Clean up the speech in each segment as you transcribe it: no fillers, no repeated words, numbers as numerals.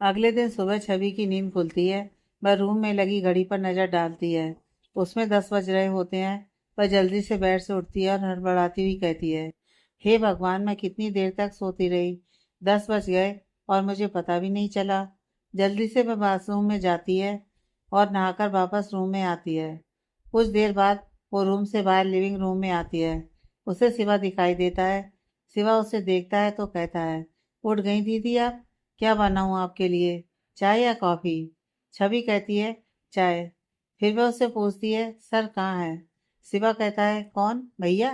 अगले दिन सुबह छवि की नींद खुलती है। वह रूम में लगी घड़ी पर नजर डालती है। उसमें 10 बज रहे होते हैं। वह जल्दी से बेड से उठती है और हड़बड़ाती हुई कहती है, हे भगवान, मैं कितनी देर तक सोती रही। 10 बज गए और मुझे पता भी नहीं चला। जल्दी से वह बाथरूम में जाती है और नहाकर वापस रूम में आती है। कुछ देर बाद वो रूम से बाहर लिविंग रूम में आती है। उसे शिवा दिखाई देता है। शिवा उसे देखता है तो कहता है, उठ गई दीदी आप? क्या बनाऊं आपके लिए, चाय या कॉफ़ी? छवि कहती है, चाय। फिर वह उससे पूछती है, सर कहाँ है? शिवा कहता है, कौन भैया?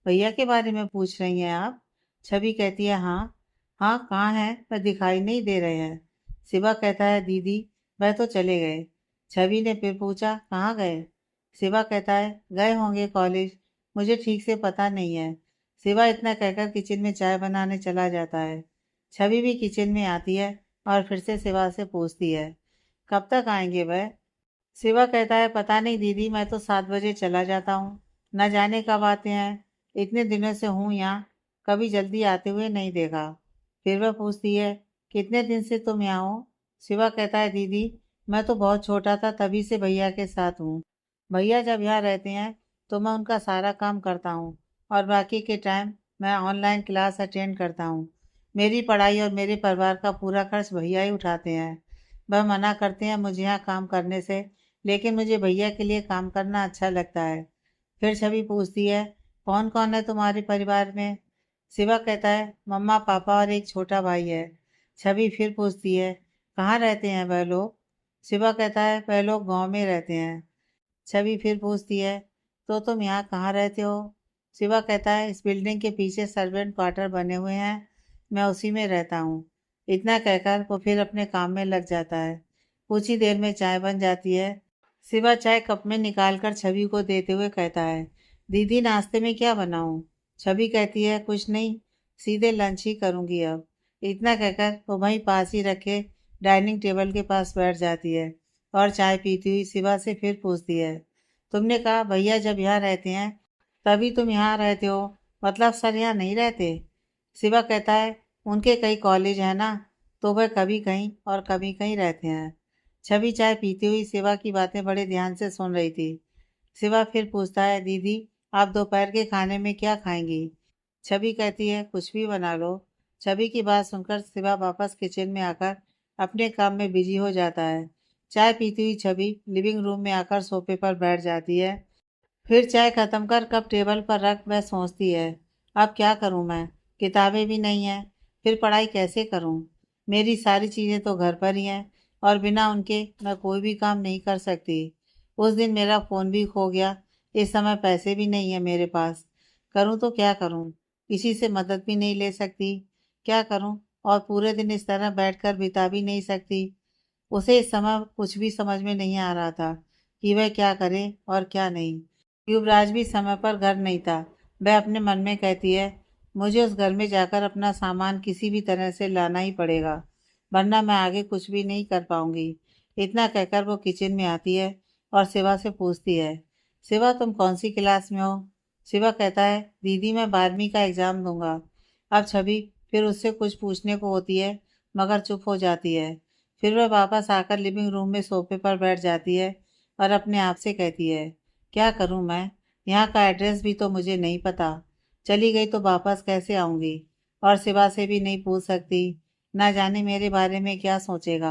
भैया के बारे में पूछ रही हैं आप? छवि कहती है, हाँ। हाँ कहाँ है, वह दिखाई नहीं दे रहे हैं। शिवा कहता है, दीदी वह तो चले गए। छवि ने फिर पूछा, कहाँ गए? शिवा कहता है, गए होंगे कॉलेज, मुझे ठीक से पता नहीं है। शिवा इतना कहकर किचन में चाय बनाने चला जाता है। छवि भी किचन में आती है और फिर से शिवा से पूछती है, कब तक आएंगे वह? शिवा कहता है, पता नहीं दीदी, मैं तो 7 बजे चला जाता हूँ, न जाने कब आते हैं। इतने दिनों से हूँ यहाँ, कभी जल्दी आते हुए नहीं देखा। फिर वह पूछती है, कितने दिन से तुम यहाँ हो? शिवा कहता है, दीदी मैं तो बहुत छोटा था तभी से भैया के साथ हूँ। भैया जब यहाँ रहते हैं तो मैं उनका सारा काम करता हूँ और बाकी के टाइम मैं ऑनलाइन क्लास अटेंड करता हूँ। मेरी पढ़ाई और मेरे परिवार का पूरा खर्च भैया ही उठाते हैं। वह मना करते हैं मुझे यहाँ काम करने से, लेकिन मुझे भैया के लिए काम करना अच्छा लगता है। फिर छवि पूछती है, कौन कौन है तुम्हारे परिवार में? शिवा कहता है, मम्मा पापा और एक छोटा भाई है। छवि फिर पूछती है, कहाँ रहते हैं वह लोग? शिवा कहता है, वह लोग गांव में रहते हैं। छवि फिर पूछती है, तो तुम यहाँ कहाँ रहते हो? शिवा कहता है, इस बिल्डिंग के पीछे सर्वेंट क्वार्टर बने हुए हैं, मैं उसी में रहता हूँ। इतना कहकर वो फिर अपने काम में लग जाता है। कुछ ही देर में चाय बन जाती है। शिवा चाय कप में निकाल कर छवि को देते हुए कहता है, दीदी नाश्ते में क्या बनाऊँ? छवि कहती है, कुछ नहीं, सीधे लंच ही करूँगी अब। इतना कहकर वो वहीं पास ही रखे डाइनिंग टेबल के पास बैठ जाती है और चाय पीती हुई शिवा से फिर पूछती है, तुमने कहा भैया जब यहाँ रहते हैं तभी तुम यहाँ रहते हो, मतलब सर यहाँ नहीं रहते? शिवा कहता है, उनके कई कॉलेज है ना, तो वह कभी कहीं और कभी कहीं रहते हैं। छवि चाय पीती हुई शिवा की बातें बड़े ध्यान से सुन रही थी। शिवा फिर पूछता है, दीदी आप दोपहर के खाने में क्या खाएंगी? छवि कहती है, कुछ भी बना लो। छवि की बात सुनकर शिवा वापस किचन में आकर अपने काम में बिजी हो जाता है। चाय पीती हुई छवि लिविंग रूम में आकर सोफे पर बैठ जाती है। फिर चाय खत्म कर कप टेबल पर रख वह सोचती है, अब क्या करूं मैं? किताबें भी नहीं है, फिर पढ़ाई कैसे करूं? मेरी सारी चीज़ें तो घर पर ही हैं और बिना उनके मैं कोई भी काम नहीं कर सकती। उस दिन मेरा फ़ोन भी खो गया। इस समय पैसे भी नहीं है मेरे पास। करूं तो क्या करूं? किसी से मदद भी नहीं ले सकती। क्या करूं? और पूरे दिन इस तरह बैठकर बिता भी नहीं सकती। उसे इस समय कुछ भी समझ में नहीं आ रहा था कि वह क्या करे और क्या नहीं। युवराज भी समय पर घर नहीं था। वह अपने मन में कहती है, मुझे उस घर में जाकर अपना सामान किसी भी तरह से लाना ही पड़ेगा, वरना मैं आगे कुछ भी नहीं कर पाऊंगी। इतना कहकर वो किचन में आती है और शिवा से पूछती है, शिवा तुम कौन सी क्लास में हो? शिवा कहता है, दीदी मैं 12वीं का एग्ज़ाम दूंगा। अब छवि फिर उससे कुछ पूछने को होती है मगर चुप हो जाती है। फिर वह वापस आकर लिविंग रूम में सोफे पर बैठ जाती है और अपने आप से कहती है, क्या करूं मैं? यहाँ का एड्रेस भी तो मुझे नहीं पता। चली गई तो वापस कैसे आऊंगी? और शिवा से भी नहीं पूछ सकती। ना जाने मेरे बारे में क्या सोचेगा।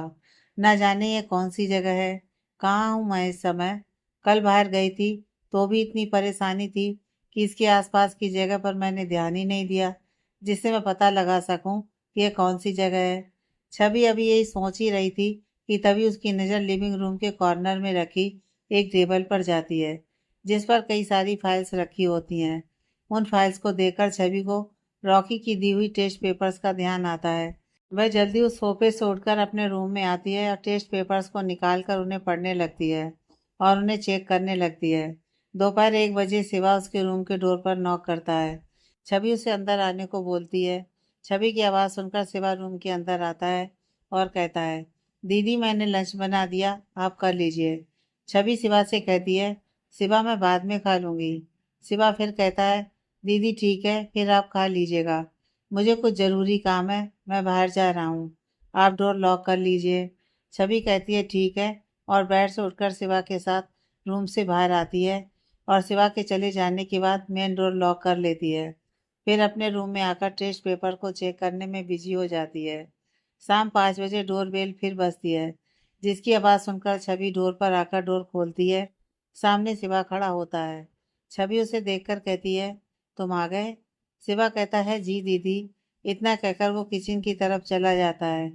ना जाने ये कौन सी जगह है। कहाँ हूँ मैं इस समय? कल बाहर गई थी तो भी इतनी परेशानी थी कि इसके आसपास की जगह पर मैंने ध्यान ही नहीं दिया, जिससे मैं पता लगा सकूं कि यह कौन सी जगह है। छवि अभी यही सोच ही रही थी कि तभी उसकी नज़र लिविंग रूम के कॉर्नर में रखी एक टेबल पर जाती है, जिस पर कई सारी फाइल्स रखी होती हैं। उन फाइल्स को देखकर छवि को रॉकी की दी हुई टेस्ट पेपर्स का ध्यान आता है। वह जल्दी उस सोफे से उठकर अपने रूम में आती है और टेस्ट पेपर्स को निकाल कर उन्हें पढ़ने लगती है और उन्हें चेक करने लगती है। दोपहर 1 बजे शिवा उसके रूम के डोर पर नॉक करता है। छवि उसे अंदर आने को बोलती है। छवि की आवाज़ सुनकर शिवा रूम के अंदर आता है और कहता है, दीदी मैंने लंच बना दिया, आप कर लीजिए। छवि शिवा से कहती है, शिवा मैं बाद में खा लूँगी। शिवा फिर कहता है, दीदी ठीक है, फिर आप खा लीजिएगा, मुझे कुछ ज़रूरी काम है, मैं बाहर जा रहा हूँ। आप डोर लॉक कर लीजिए। छवि कहती है ठीक है, और बेड से उठकर शिवा के साथ रूम से बाहर आती है और शिवा के चले जाने के बाद मेन डोर लॉक कर लेती है। फिर अपने रूम में आकर टेस्ट पेपर को चेक करने में बिजी हो जाती है। शाम 5 बजे डोर बेल फिर बजती है, जिसकी आवाज़ सुनकर छवि डोर पर आकर डोर खोलती है। सामने शिवा खड़ा होता है। छवि उसे देखकर कहती है, तुम आ गए? शिवा कहता है, जी दीदी। इतना कहकर वो किचन की तरफ चला जाता है।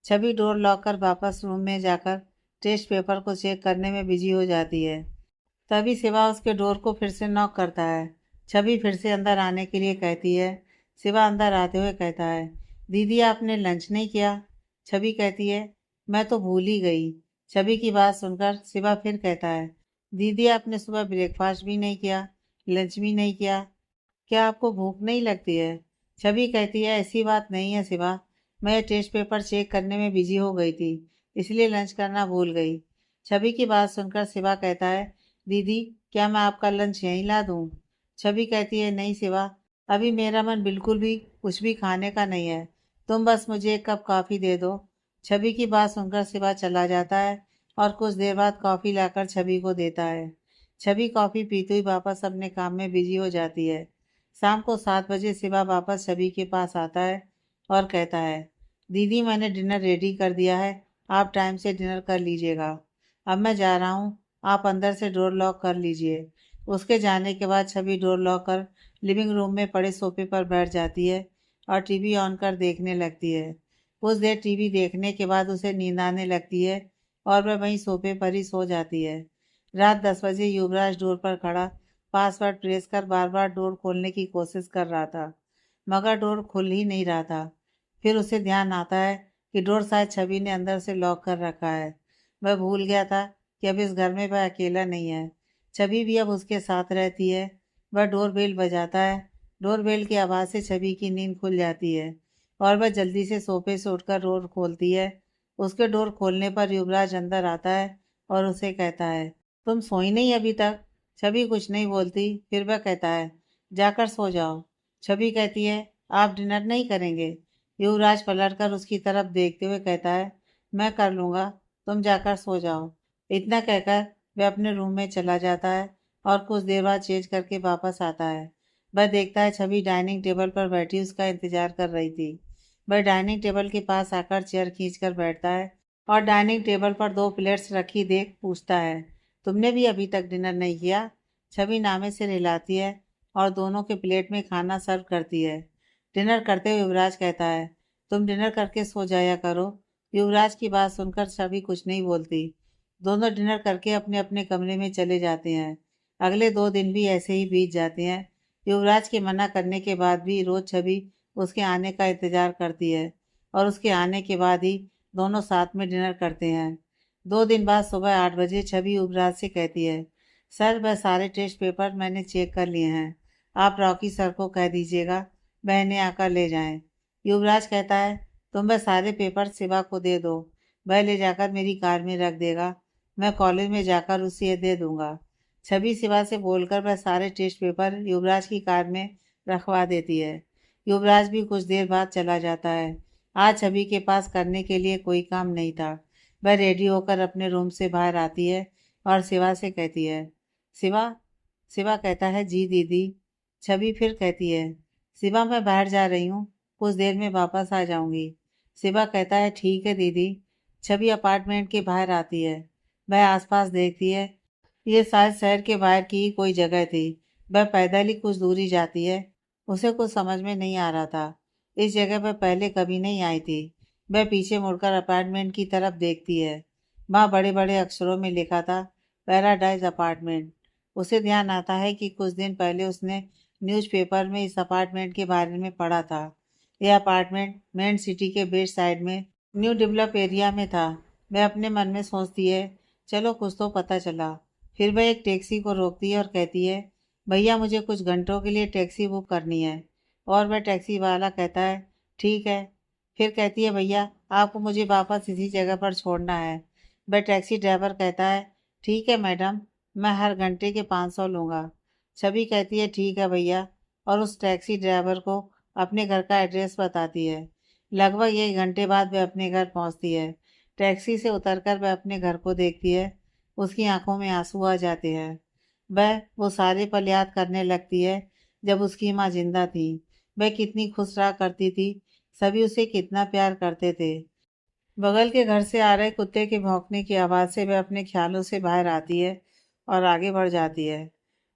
छवि डोर लॉक कर वापस रूम में जाकर टेस्ट पेपर को चेक करने में बिजी हो जाती है। तभी शिवा उसके डोर को फिर से नॉक करता है। छवि फिर से अंदर आने के लिए कहती है। शिवा अंदर आते हुए कहता है, दीदी आपने लंच नहीं किया? छवि कहती है, मैं तो भूल ही गई। छवि की बात सुनकर शिवा फिर कहता है, दीदी आपने सुबह ब्रेकफास्ट भी नहीं किया, लंच भी नहीं किया, क्या आपको भूख नहीं लगती है? छवि कहती है, ऐसी बात नहीं है शिवा, मैं टेस्ट पेपर चेक करने में बिजी हो गई थी, इसलिए लंच करना भूल गई। छवि की बात सुनकर शिवा कहता है, दीदी क्या मैं आपका लंच यहीं ला दूँ? छवि कहती है, नहीं शिवा, अभी मेरा मन बिल्कुल भी कुछ भी खाने का नहीं है, तुम बस मुझे एक कप कॉफ़ी दे दो। छवि की बात सुनकर शिवा चला जाता है और कुछ देर बाद कॉफ़ी लाकर छवि को देता है। छवि कॉफ़ी पीते हुई वापस अपने काम में बिजी हो जाती है। शाम को 7 बजे शिवा वापस छवि के पास आता है और कहता है, दीदी मैंने डिनर रेडी कर दिया है, आप टाइम से डिनर कर लीजिएगा। अब मैं जा रहा हूँ, आप अंदर से डोर लॉक कर लीजिए। उसके जाने के बाद छवि डोर लॉक कर लिविंग रूम में पड़े सोफे पर बैठ जाती है और टीवी ऑन कर देखने लगती है। कुछ देर टीवी देखने के बाद उसे नींद आने लगती है और वह वहीं सोफे पर ही सो जाती है। रात 10 बजे युवराज डोर पर खड़ा पासवर्ड प्रेस कर बार बार डोर खोलने की कोशिश कर रहा था, मगर डोर खुल ही नहीं रहा था। फिर उसे ध्यान आता है कि डोर शायद छवि ने अंदर से लॉक कर रखा है। वह भूल गया था कि अब इस घर में वह अकेला नहीं है, छवि भी अब उसके साथ रहती है। वह डोर बेल बजाता है। डोर बेल की आवाज़ से छवि की नींद खुल जाती है और वह जल्दी से सोफे से उठकर डोर खोलती है। उसके डोर खोलने पर युवराज अंदर आता है और उसे कहता है, तुम सोई नहीं अभी तक? छवि कुछ नहीं बोलती। फिर वह कहता है, जाकर सो जाओ। छवि कहती है, आप डिनर नहीं करेंगे? युवराज पलटकर उसकी तरफ देखते हुए कहता है, मैं कर लूँगा, तुम जाकर सो जाओ। इतना कहकर वह अपने रूम में चला जाता है और कुछ देर बाद चेंज करके वापस आता है। वह देखता है छवि डाइनिंग टेबल पर बैठी उसका इंतजार कर रही थी। वह डाइनिंग टेबल के पास आकर चेयर खींचकर बैठता है और डाइनिंग टेबल पर 2 प्लेट्स रखी देख पूछता है, तुमने भी अभी तक डिनर नहीं किया? छवि नामे से हिलाती है और दोनों के प्लेट में खाना सर्व करती है। डिनर करते हुए युवराज कहता है, तुम डिनर करके सो जाया करो। युवराज की बात सुनकर छवि कुछ नहीं बोलती। दोनों डिनर करके अपने अपने कमरे में चले जाते हैं। अगले 2 दिन भी ऐसे ही बीत जाते हैं। युवराज के मना करने के बाद भी रोज छवि उसके आने का इंतजार करती है और उसके आने के बाद ही दोनों साथ में डिनर करते हैं। 2 दिन बाद सुबह 8 बजे छवि युवराज से कहती है, सर वह सारे टेस्ट पेपर मैंने चेक कर लिए हैं, आप रॉकी सर को कह दीजिएगा बहनें आकर ले जाएं। युवराज कहता है, तुम वह सारे पेपर शिवा को दे दो, वह ले जाकर मेरी कार में रख देगा, मैं कॉलेज में जाकर उसे दे दूंगा। छवि शिवा से बोलकर वह सारे टेस्ट पेपर युवराज की कार में रखवा देती है। युवराज भी कुछ देर बाद चला जाता है। आज छवि के पास करने के लिए कोई काम नहीं था। वह रेडी होकर अपने रूम से बाहर आती है और शिवा से कहती है, शिवा? शिवा कहता है, जी दीदी। छवि फिर कहती है, शिवा मैं बाहर जा रही हूँ, कुछ देर में वापस आ जाऊंगी। शिवा कहता है, ठीक है दीदी। छवि अपार्टमेंट के बाहर आती है। वह आसपास देखती है। ये शायद शहर के बाहर की ही कोई जगह थी। वह पैदल ही कुछ दूरी जाती है। उसे कुछ समझ में नहीं आ रहा था। इस जगह पर पहले कभी नहीं आई थी। वह पीछे मुड़कर अपार्टमेंट की तरफ देखती है। वहाँ बड़े बड़े अक्षरों में लिखा था, पैराडाइज अपार्टमेंट। उसे ध्यान आता है कि कुछ दिन पहले उसने न्यूज़पेपर में इस अपार्टमेंट के बारे में पढ़ा था। यह अपार्टमेंट मेन सिटी के बेस्ट साइड में न्यू डेवलप एरिया में था। वह अपने मन में सोचती है, चलो कुछ तो पता चला। फिर वह एक टैक्सी को रोकती है और कहती है, भैया मुझे कुछ घंटों के लिए टैक्सी बुक करनी है। और वह टैक्सी वाला कहता है, ठीक है। फिर कहती है, भैया आपको मुझे वापस इसी जगह पर छोड़ना है। वह टैक्सी ड्राइवर कहता है, ठीक है मैडम, मैं हर घंटे के 500 लूँगा। छवि कहती है, ठीक है भैया, और उस टैक्सी ड्राइवर को अपने घर का एड्रेस बताती है। लगभग 1 घंटे बाद वह अपने घर पहुंचती है। टैक्सी से उतरकर वह अपने घर को देखती है। उसकी आंखों में आंसू आ जाते हैं। वह वो सारे पल याद करने लगती है जब उसकी माँ जिंदा थी। वह कितनी खुश रहा करती थी। सभी उसे कितना प्यार करते थे। बगल के घर से आ रहे कुत्ते के भौंकने की आवाज़ से वह अपने ख्यालों से बाहर आती है और आगे बढ़ जाती है।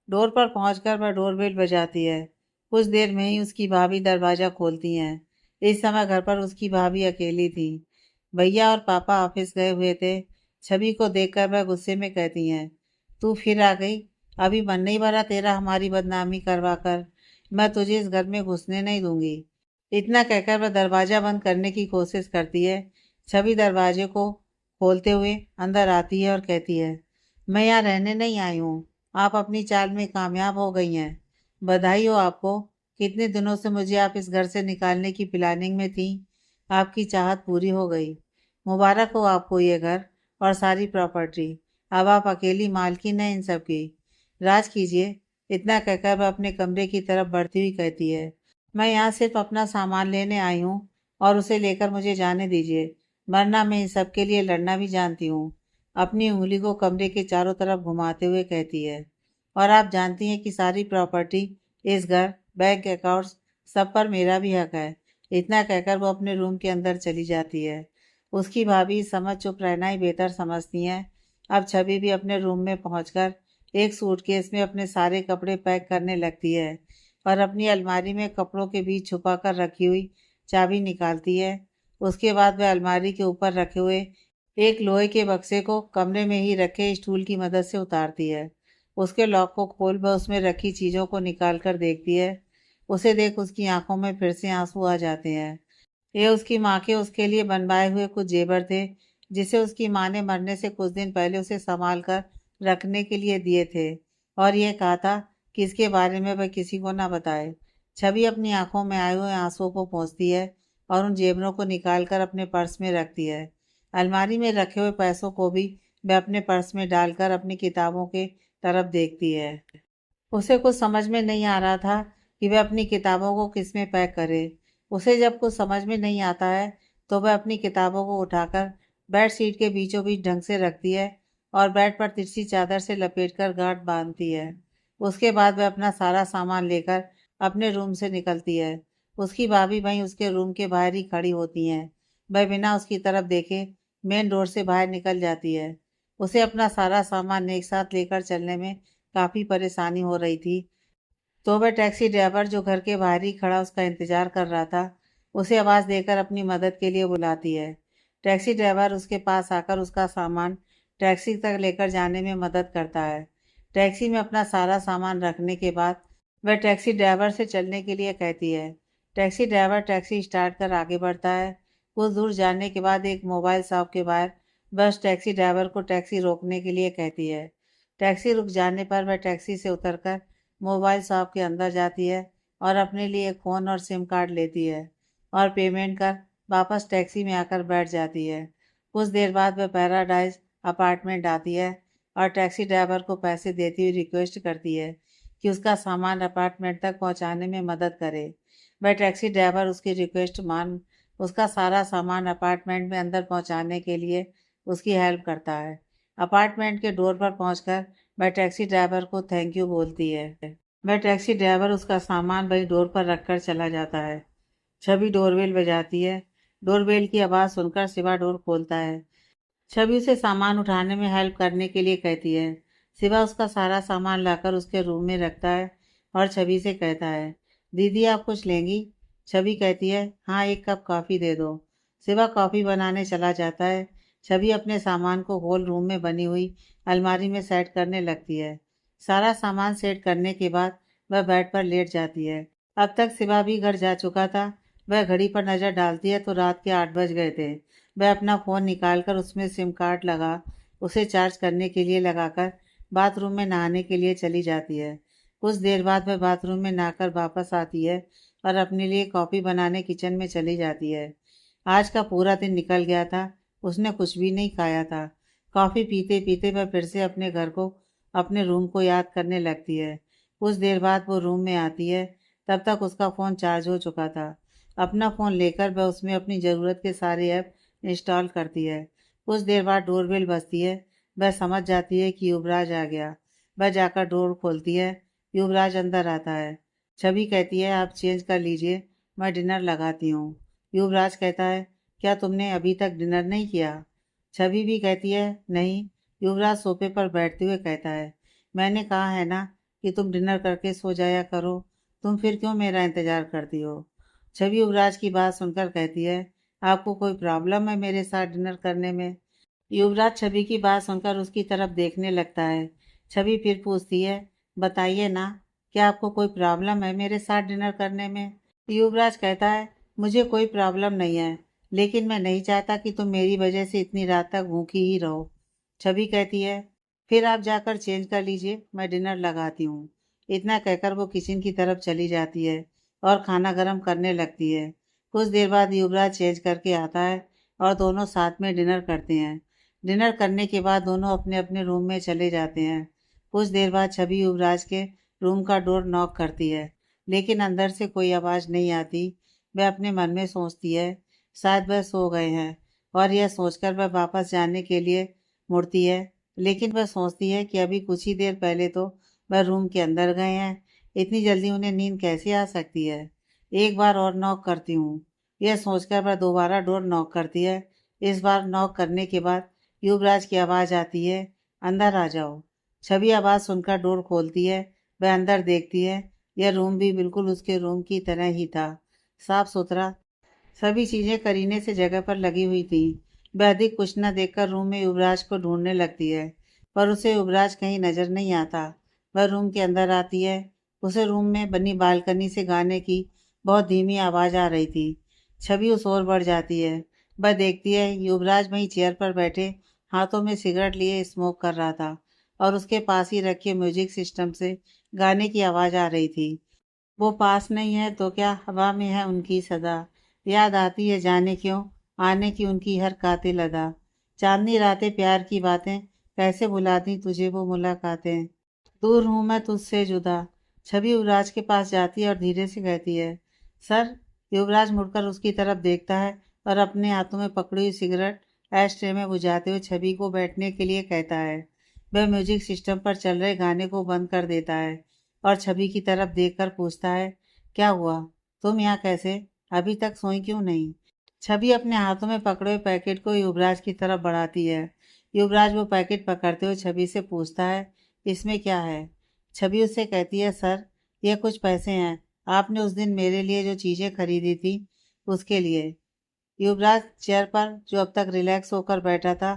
डोर पर पहुंचकर वह डोरबेल बजाती है। कुछ देर में ही उसकी भाभी दरवाज़ा खोलती हैं। इस समय घर पर उसकी भाभी अकेली थी। भैया और पापा ऑफिस गए हुए थे। छवि को देखकर वह गुस्से में कहती हैं, तू फिर आ गई। अभी मन नहीं भरा तेरा हमारी बदनामी करवा कर। मैं तुझे इस घर में घुसने नहीं दूंगी। इतना कहकर वह दरवाज़ा बंद करने की कोशिश करती है। छवि दरवाजे को खोलते हुए अंदर आती है और कहती है, मैं यहाँ रहने नहीं आई हूँ। आप अपनी चाल में कामयाब हो गई हैं। बधाई हो आपको। कितने दिनों से मुझे आप इस घर से निकालने की प्लानिंग में थी। आपकी चाहत पूरी हो गई। मुबारक हो आपको ये घर और सारी प्रॉपर्टी। अब आप अकेली मालकिन हैं इन सब की। राज कीजिए। इतना कहकर वह अपने कमरे की तरफ बढ़ती हुई कहती है, मैं यहाँ सिर्फ अपना सामान लेने आई हूँ और उसे लेकर मुझे जाने दीजिए, वरना मैं इन सब के लिए लड़ना भी जानती हूँ। अपनी उंगली को कमरे के चारों तरफ घुमाते हुए कहती है, और आप जानती हैं कि सारी प्रॉपर्टी, इस घर, बैंक अकाउंट्स, सब पर मेरा भी हक है। इतना कहकर वो अपने रूम के अंदर चली जाती है। उसकी भाभी इस समय चुप रहना ही बेहतर समझती हैं। अब छवि भी अपने रूम में पहुंचकर एक सूटकेस में अपने सारे कपड़े पैक करने लगती है और अपनी अलमारी में कपड़ों के बीच छुपा कर रखी हुई चाबी निकालती है। उसके बाद वह अलमारी के ऊपर रखे हुए एक लोहे के बक्से को कमरे में ही रखे स्टूल की मदद से उतारती है। उसके लॉक को खोल वह उसमें रखी चीज़ों को निकाल कर देखती है। उसे देख उसकी आंखों में फिर से आंसू आ जाते हैं। ये उसकी माँ के उसके लिए बनवाए हुए कुछ जेवर थे, जिसे उसकी माँ ने मरने से कुछ दिन पहले उसे संभाल कर रखने के लिए दिए थे, और यह कहा था कि इसके बारे में वह किसी को ना बताए। छवि अपनी आंखों में आए हुए आंसुओं को पोंछती है और उन जेवरों को निकाल कर अपने पर्स में रखती है। अलमारी में रखे हुए पैसों को भी वह अपने पर्स में डालकर अपनी किताबों के तरफ देखती है। उसे कुछ समझ में नहीं आ रहा था कि वह अपनी किताबों को किस में पैक करे। उसे जब कुछ समझ में नहीं आता है तो वह अपनी किताबों को उठाकर बेड शीट के बीचों बीच ढंग से रखती है और बेड पर तिरछी चादर से लपेटकर गांठ बांधती है। उसके बाद वह अपना सारा सामान लेकर अपने रूम से निकलती है। उसकी भाभी वहीं उसके रूम के बाहर ही खड़ी होती हैं। वह बिना उसकी तरफ देखे मेन डोर से बाहर निकल जाती है। उसे अपना सारा सामान एक साथ लेकर चलने में काफ़ी परेशानी हो रही थी। तो वह टैक्सी ड्राइवर जो घर के बाहर ही खड़ा उसका इंतजार कर रहा था, उसे आवाज़ देकर अपनी मदद के लिए बुलाती है। टैक्सी ड्राइवर उसके पास आकर उसका सामान टैक्सी तक लेकर जाने में मदद करता है। टैक्सी में अपना सारा सामान रखने के बाद वह टैक्सी ड्राइवर से चलने के लिए कहती है। टैक्सी ड्राइवर टैक्सी स्टार्ट कर आगे बढ़ता है। कुछ दूर जाने के बाद एक मोबाइल शॉप के बाहर बस टैक्सी ड्राइवर को टैक्सी रोकने के लिए कहती है। टैक्सी रुक जाने पर वह टैक्सी से उतरकर मोबाइल शॉप के अंदर जाती है और अपने लिए एक फ़ोन और सिम कार्ड लेती है और पेमेंट कर वापस टैक्सी में आकर बैठ जाती है। कुछ देर बाद वह पैराडाइज अपार्टमेंट आती है और टैक्सी ड्राइवर को पैसे देती हुई रिक्वेस्ट करती है कि उसका सामान अपार्टमेंट तक पहुंचाने में मदद करे। वह टैक्सी ड्राइवर उसकी रिक्वेस्ट मान उसका सारा सामान अपार्टमेंट में अंदर पहुंचाने के लिए उसकी हेल्प करता है। अपार्टमेंट के डोर पर पहुंचकर वह टैक्सी ड्राइवर को थैंक यू बोलती है। वह टैक्सी ड्राइवर उसका सामान वही डोर पर रखकर चला जाता है। छवि डोरबेल बजाती है। डोरबेल की आवाज़ सुनकर शिवा डोर खोलता है। छवि उसे सामान उठाने में हेल्प करने के लिए कहती है। शिवा उसका सारा सामान लाकर उसके रूम में रखता है और छवि से कहता है, दीदी आप कुछ लेंगी? छवि कहती है, हाँ एक कप कॉफ़ी दे दो। शिवा कॉफ़ी बनाने चला जाता है। छवि अपने सामान को हॉल रूम में बनी हुई अलमारी में सेट करने लगती है। सारा सामान सेट करने के बाद वह बेड पर लेट जाती है। अब तक शिवा भी घर जा चुका था। वह घड़ी पर नज़र डालती है तो रात के 8 बज गए थे। वह अपना फ़ोन निकालकर उसमें सिम कार्ड लगा उसे चार्ज करने के लिए लगाकर बाथरूम में नहाने के लिए चली जाती है। कुछ देर बाद वह बाथरूम में नहाकर वापस आती है और अपने लिए कॉफ़ी बनाने किचन में चली जाती है। आज का पूरा दिन निकल गया था। उसने कुछ भी नहीं खाया था। कॉफ़ी पीते पीते वह फिर से अपने घर को, अपने रूम को याद करने लगती है। कुछ देर बाद वो रूम में आती है। तब तक उसका फ़ोन चार्ज हो चुका था। अपना फ़ोन लेकर वह उसमें अपनी ज़रूरत के सारे ऐप इंस्टॉल करती है। कुछ देर बाद डोरबेल बजती है। वह समझ जाती है कि युवराज आ गया। वह जाकर डोर खोलती है। युवराज अंदर आता है। छवि कहती है, आप चेंज कर लीजिए, मैं डिनर लगाती हूँ। युवराज कहता है, क्या तुमने अभी तक डिनर नहीं किया? छवि भी कहती है, नहीं। युवराज सोफे पर बैठते हुए कहता है, मैंने कहा है ना कि तुम डिनर करके सो जाया करो, तुम फिर क्यों मेरा इंतजार करती हो? छवि युवराज की बात सुनकर कहती है, आपको कोई प्रॉब्लम है मेरे साथ डिनर करने में? युवराज छवि की बात सुनकर उसकी तरफ देखने लगता है। छवि फिर पूछती है, बताइए ना, क्या आपको कोई प्रॉब्लम है मेरे साथ डिनर करने में? युवराज कहता है, मुझे कोई प्रॉब्लम नहीं है, लेकिन मैं नहीं चाहता कि तुम मेरी वजह से इतनी रात तक भूखी ही रहो। छवि कहती है, फिर आप जाकर चेंज कर लीजिए, मैं डिनर लगाती हूँ। इतना कहकर वो किचन की तरफ चली जाती है और खाना गर्म करने लगती है। कुछ देर बाद युवराज चेंज करके आता है और दोनों साथ में डिनर करते हैं। डिनर करने के बाद दोनों अपने अपने रूम में चले जाते हैं। कुछ देर बाद छवि युवराज के रूम का डोर नॉक करती है, लेकिन अंदर से कोई आवाज़ नहीं आती। वह अपने मन में सोचती है, शायद वह सो गए हैं, और यह सोचकर वह वापस जाने के लिए मुड़ती है। लेकिन वह सोचती है कि अभी कुछ ही देर पहले तो वह रूम के अंदर गए हैं, इतनी जल्दी उन्हें नींद कैसे आ सकती है? एक बार और नॉक करती हूँ, यह सोचकर वह दोबारा डोर नॉक करती है। इस बार नॉक करने के बाद युवराज की आवाज़ आती है, अंदर आ जाओ। छवि आवाज़ सुनकर डोर खोलती है। वह अंदर देखती है। यह रूम भी बिल्कुल उसके रूम की तरह ही था, साफ सुथरा। सभी चीजें करीने से जगह पर लगी हुई थी। वह अधिक कुछ न देखकर रूम में युवराज को ढूंढने लगती है, पर उसे युवराज कहीं नजर नहीं आता। वह रूम के अंदर आती है। उसे रूम में बनी बालकनी से गाने की बहुत धीमी आवाज आ रही थी। छवि उस ओर बढ़ जाती है। वह देखती है युवराज वहीं चेयर पर बैठे हाथों में सिगरेट लिए स्मोक कर रहा था, और उसके पास ही रखे म्यूजिक सिस्टम से गाने की आवाज आ रही थी। वो पास नहीं है तो क्या हवा में है उनकी सदा। याद आती है जाने क्यों आने की उनकी हर कातिल अदा। चांदनी रातें प्यार की बातें, कैसे भुलाती तुझे वो मुलाकातें। दूर हूँ मैं तुझसे जुदा। छवि युवराज के पास जाती है और धीरे से कहती है, सर। युवराज मुड़कर उसकी तरफ देखता है और अपने हाथों में पकड़ी हुई सिगरेट एश ट्रे में बुझाते हुए छवि को बैठने के लिए कहता है। वह म्यूजिक सिस्टम पर चल रहे गाने को बंद कर देता है और छवि की तरफ देखकर पूछता है, क्या हुआ? तुम यहाँ कैसे? अभी तक सोई क्यों नहीं? छवि अपने हाथों में पकड़े हुए पैकेट को युवराज की तरफ बढ़ाती है। युवराज वो पैकेट पकड़ते हुए छवि से पूछता है, इसमें क्या है? छवि उससे कहती है, सर, ये कुछ पैसे हैं, आपने उस दिन मेरे लिए जो चीज़ें खरीदी थी उसके लिए। युवराज चेयर पर जो अब तक रिलैक्स होकर बैठा था,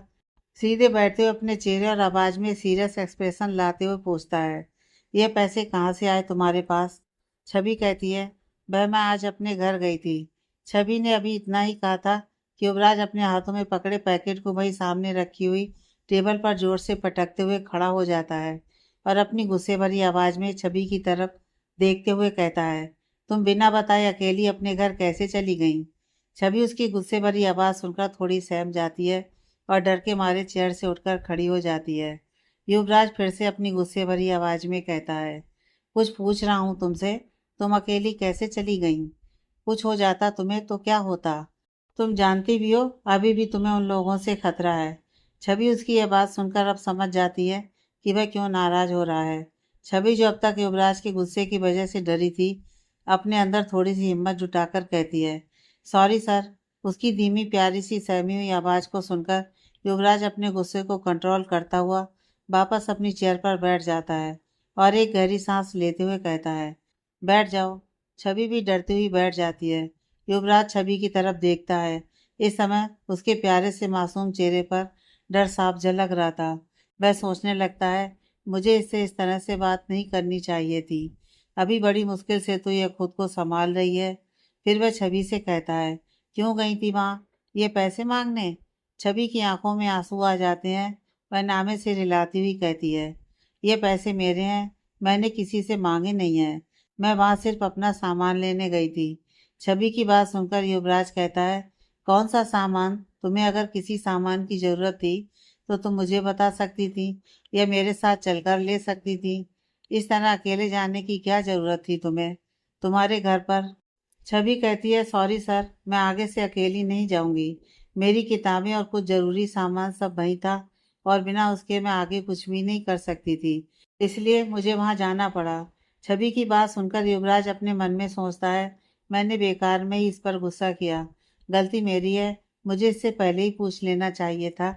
सीधे बैठते हुए अपने चेहरे और आवाज में सीरियस एक्सप्रेशन लाते हुए पूछता है, ये पैसे कहाँ से आए तुम्हारे पास? छवि कहती है, वह मैं आज अपने घर गई थी। छवि ने अभी इतना ही कहा था कि युवराज अपने हाथों में पकड़े पैकेट को वही सामने रखी हुई टेबल पर जोर से पटकते हुए खड़ा हो जाता है और अपनी गुस्से भरी आवाज में छवि की तरफ देखते हुए कहता है, तुम बिना बताए अकेली अपने घर कैसे चली गई? छवि उसकी गुस्से भरी आवाज़ सुनकर थोड़ी सहम जाती है और डर के मारे चेयर से उठकर खड़ी हो जाती है। युवराज फिर से अपनी गुस्से भरी आवाज़ में कहता है, कुछ पूछ रहा हूँ तुमसे, तुम अकेली कैसे चली गई? कुछ हो जाता तुम्हें तो क्या होता? तुम जानती भी हो अभी भी तुम्हें उन लोगों से खतरा है। छवि उसकी यह बात सुनकर अब समझ जाती है कि वह क्यों नाराज हो रहा है। छवि जो अब तक युवराज के गुस्से की वजह से डरी थी, अपने अंदर थोड़ी सी हिम्मत जुटाकर कहती है, सॉरी सर। उसकी धीमी प्यारी सी सहमी हुई आवाज़ को सुनकर युवराज अपने गुस्से को कंट्रोल करता हुआ वापस अपनी चेयर पर बैठ जाता है और एक गहरी सांस लेते हुए कहता है, बैठ जाओ। छवि भी डरती हुई बैठ जाती है। युवराज छवि की तरफ देखता है। इस समय उसके प्यारे से मासूम चेहरे पर डर साफ झलक रहा था। वह सोचने लगता है, मुझे इससे इस तरह से बात नहीं करनी चाहिए थी। अभी बड़ी मुश्किल से तो यह खुद को संभाल रही है। फिर वह छवि से कहता है, क्यों गई थी वहाँ ये पैसे मांगने? छवि की आंखों में आंसू आ जाते हैं। वह नामे से हिलाती हुई कहती है, ये पैसे मेरे हैं, मैंने किसी से मांगे नहीं हैं। मैं वहाँ सिर्फ अपना सामान लेने गई थी। छवि की बात सुनकर युवराज कहता है, कौन सा सामान? तुम्हें अगर किसी सामान की ज़रूरत थी तो तुम मुझे बता सकती थी या मेरे साथ चलकर ले सकती थी। इस तरह अकेले जाने की क्या ज़रूरत थी तुम्हें? तुम्हारे घर पर छवि कहती है, सॉरी सर, मैं आगे से अकेली नहीं जाऊंगी। मेरी किताबें और कुछ ज़रूरी सामान सब वहीं था और बिना उसके मैं आगे कुछ भी नहीं कर सकती थी, इसलिए मुझे वहां जाना पड़ा। छवि की बात सुनकर युवराज अपने मन में सोचता है, मैंने बेकार में ही इस पर गुस्सा किया। गलती मेरी है। मुझे इससे पहले ही पूछ लेना चाहिए था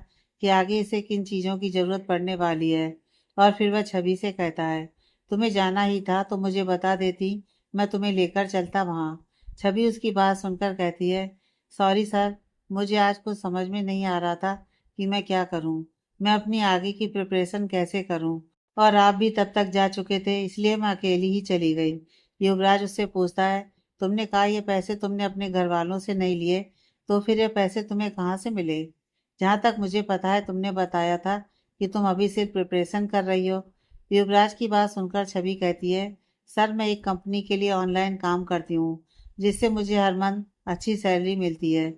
कि आगे इसे किन चीज़ों की ज़रूरत पड़ने वाली है। और फिर वह छवि से कहता है, तुम्हें जाना ही था तो मुझे बता देती, मैं तुम्हें लेकर चलता वहाँ। छवि उसकी बात सुनकर कहती है, सॉरी सर, मुझे आज कुछ समझ में नहीं आ रहा था कि मैं क्या करूं। मैं अपनी आगे की प्रिपरेशन कैसे करूं। और आप भी तब तक जा चुके थे, इसलिए मैं अकेली ही चली गई। युवराज उससे पूछता है, तुमने कहा ये पैसे तुमने अपने घर वालों से नहीं लिए, तो फिर ये पैसे तुम्हें कहाँ से मिले? जहाँ तक मुझे पता है तुमने बताया था कि तुम अभी सिर्फ प्रिपरेशन कर रही हो। युवराज की बात सुनकर छवि कहती है, सर मैं एक कंपनी के लिए ऑनलाइन काम करती हूँ, जिससे मुझे हर मंथ अच्छी सैलरी मिलती है।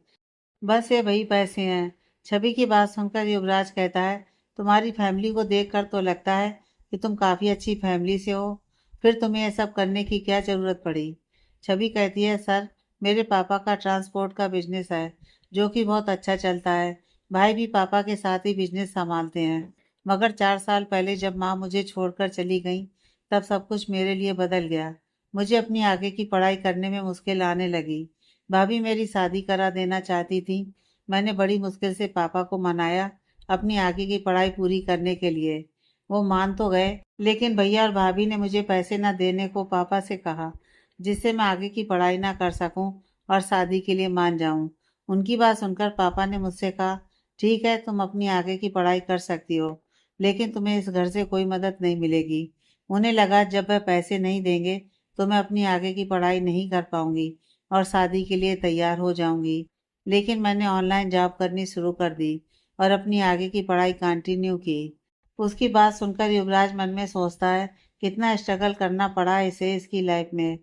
बस ये वही पैसे हैं। छवि की बात सुनकर युवराज कहता है, तुम्हारी फैमिली को देखकर तो लगता है कि तुम काफ़ी अच्छी फैमिली से हो, फिर तुम्हें ये सब करने की क्या ज़रूरत पड़ी? छवि कहती है, सर मेरे पापा का ट्रांसपोर्ट का बिजनेस है, जो कि बहुत अच्छा चलता है। भाई भी पापा के साथ ही बिजनेस संभालते हैं। मगर 4 साल पहले जब माँ मुझे छोड़कर चली गई, तब सब कुछ मेरे लिए बदल गया। मुझे अपनी आगे की पढ़ाई करने में मुश्किल आने लगी। भाभी मेरी शादी करा देना चाहती थी। मैंने बड़ी मुश्किल से पापा को मनाया अपनी आगे की पढ़ाई पूरी करने के लिए। वो मान तो गए, लेकिन भैया और भाभी ने मुझे पैसे न देने को पापा से कहा, जिससे मैं आगे की पढ़ाई ना कर सकूं और शादी के लिए मान जाऊं। उनकी बात सुनकर पापा ने मुझसे कहा, ठीक है तुम अपनी आगे की पढ़ाई कर सकती हो, लेकिन तुम्हें इस घर से कोई मदद नहीं मिलेगी। उन्हें लगा जब वह पैसे नहीं देंगे तो मैं अपनी आगे की पढ़ाई नहीं कर पाऊंगी और शादी के लिए तैयार हो जाऊंगी। लेकिन मैंने ऑनलाइन जॉब करनी शुरू कर दी और अपनी आगे की पढ़ाई कंटिन्यू की। उसकी बात सुनकर युवराज मन में सोचता है, कितना स्ट्रगल करना पड़ा इसे इसकी लाइफ में।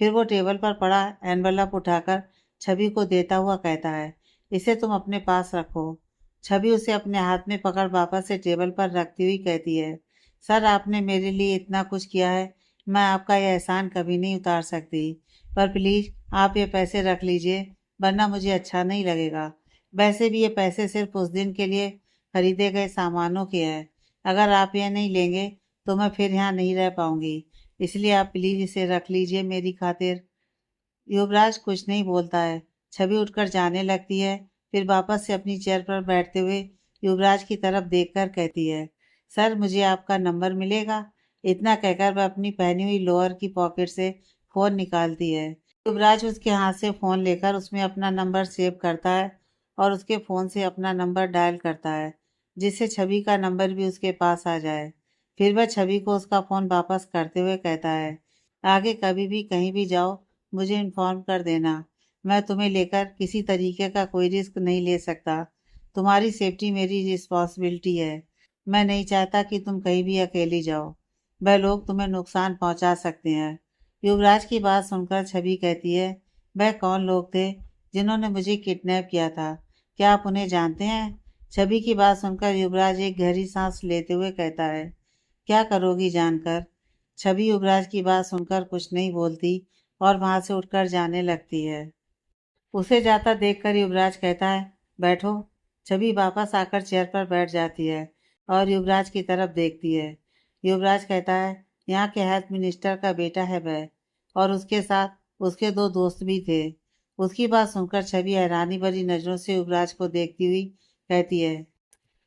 फिर वो टेबल पर पड़ा एनवलप उठाकर छवि को देता हुआ कहता है, इसे तुम अपने पास रखो। छवि उसे अपने हाथ में पकड़ वापस से टेबल पर रखती हुई कहती है, सर आपने मेरे लिए इतना कुछ किया है, मैं आपका यह एहसान कभी नहीं उतार सकती। पर प्लीज़ आप ये पैसे रख लीजिए, वरना मुझे अच्छा नहीं लगेगा। वैसे भी ये पैसे सिर्फ उस दिन के लिए खरीदे गए सामानों के हैं। अगर आप ये नहीं लेंगे तो मैं फिर यहाँ नहीं रह पाऊंगी, इसलिए आप प्लीज़ इसे रख लीजिए मेरी खातिर। युवराज कुछ नहीं बोलता है। छवि उठकर जाने लगती है, फिर वापस से अपनी चेयर पर बैठते हुए युवराज की तरफ देखकर कहती है, सर मुझे आपका नंबर मिलेगा? इतना कहकर वह अपनी पहनी हुई लोअर की पॉकेट से फ़ोन निकालती है। युवराज उसके हाथ से फ़ोन लेकर उसमें अपना नंबर सेव करता है और उसके फ़ोन से अपना नंबर डायल करता है, जिससे छवि का नंबर भी उसके पास आ जाए। फिर वह छवि को उसका फ़ोन वापस करते हुए कहता है, आगे कभी भी कहीं भी जाओ मुझे इन्फॉर्म कर देना। मैं तुम्हें लेकर किसी तरीके का कोई रिस्क नहीं ले सकता। तुम्हारी सेफ्टी मेरी रिस्पॉन्सिबिलिटी है। मैं नहीं चाहता कि तुम कहीं भी अकेली जाओ। वह लोग तुम्हें नुकसान पहुंचा सकते हैं। युवराज की बात सुनकर छवि कहती है, वह कौन लोग थे जिन्होंने मुझे किडनैप किया था? क्या आप उन्हें जानते हैं? छवि की बात सुनकर युवराज एक गहरी सांस लेते हुए कहता है, क्या करोगी जानकर? छवि युवराज की बात सुनकर कुछ नहीं बोलती और वहां से उठकर जाने लगती है। उसे जाता देखकर युवराज कहता है, बैठो। छवि वापस आकर चेयर पर बैठ जाती है और युवराज की तरफ देखती है। युवराज कहता है, यहाँ के हेल्थ मिनिस्टर का बेटा है वह, और उसके साथ उसके 2 दोस्त भी थे। उसकी बात सुनकर छवि हैरानी भरी नजरों से युवराज को देखती हुई कहती है,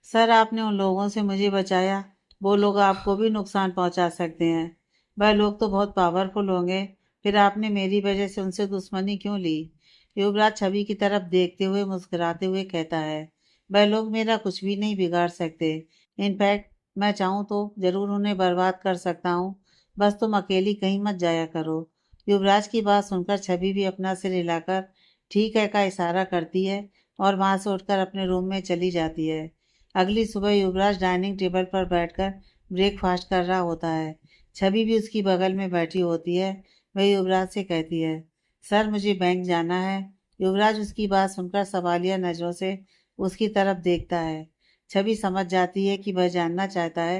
सर आपने उन लोगों से मुझे बचाया, वो लोग आपको भी नुकसान पहुंचा सकते हैं। वह लोग तो बहुत पावरफुल होंगे, फिर आपने मेरी वजह से उनसे दुश्मनी क्यों ली? युवराज छवि की तरफ देखते हुए मुस्कुराते हुए कहता है, वह लोग मेरा कुछ भी नहीं बिगाड़ सकते। इनफैक्ट मैं चाहूँ तो जरूर उन्हें बर्बाद कर सकता हूँ। बस तुम अकेली कहीं मत जाया करो। युवराज की बात सुनकर छवि भी अपना सिर हिलाकर ठीक है का इशारा करती है और वहां से उठकर अपने रूम में चली जाती है। अगली सुबह युवराज डाइनिंग टेबल पर बैठकर ब्रेकफास्ट कर रहा होता है। छवि भी उसकी बगल में बैठी होती है। वह युवराज से कहती है, सर मुझे बैंक जाना है। युवराज उसकी बात सुनकर सवालिया नजरों से उसकी तरफ देखता है। छवि समझ जाती है कि वह जानना चाहता है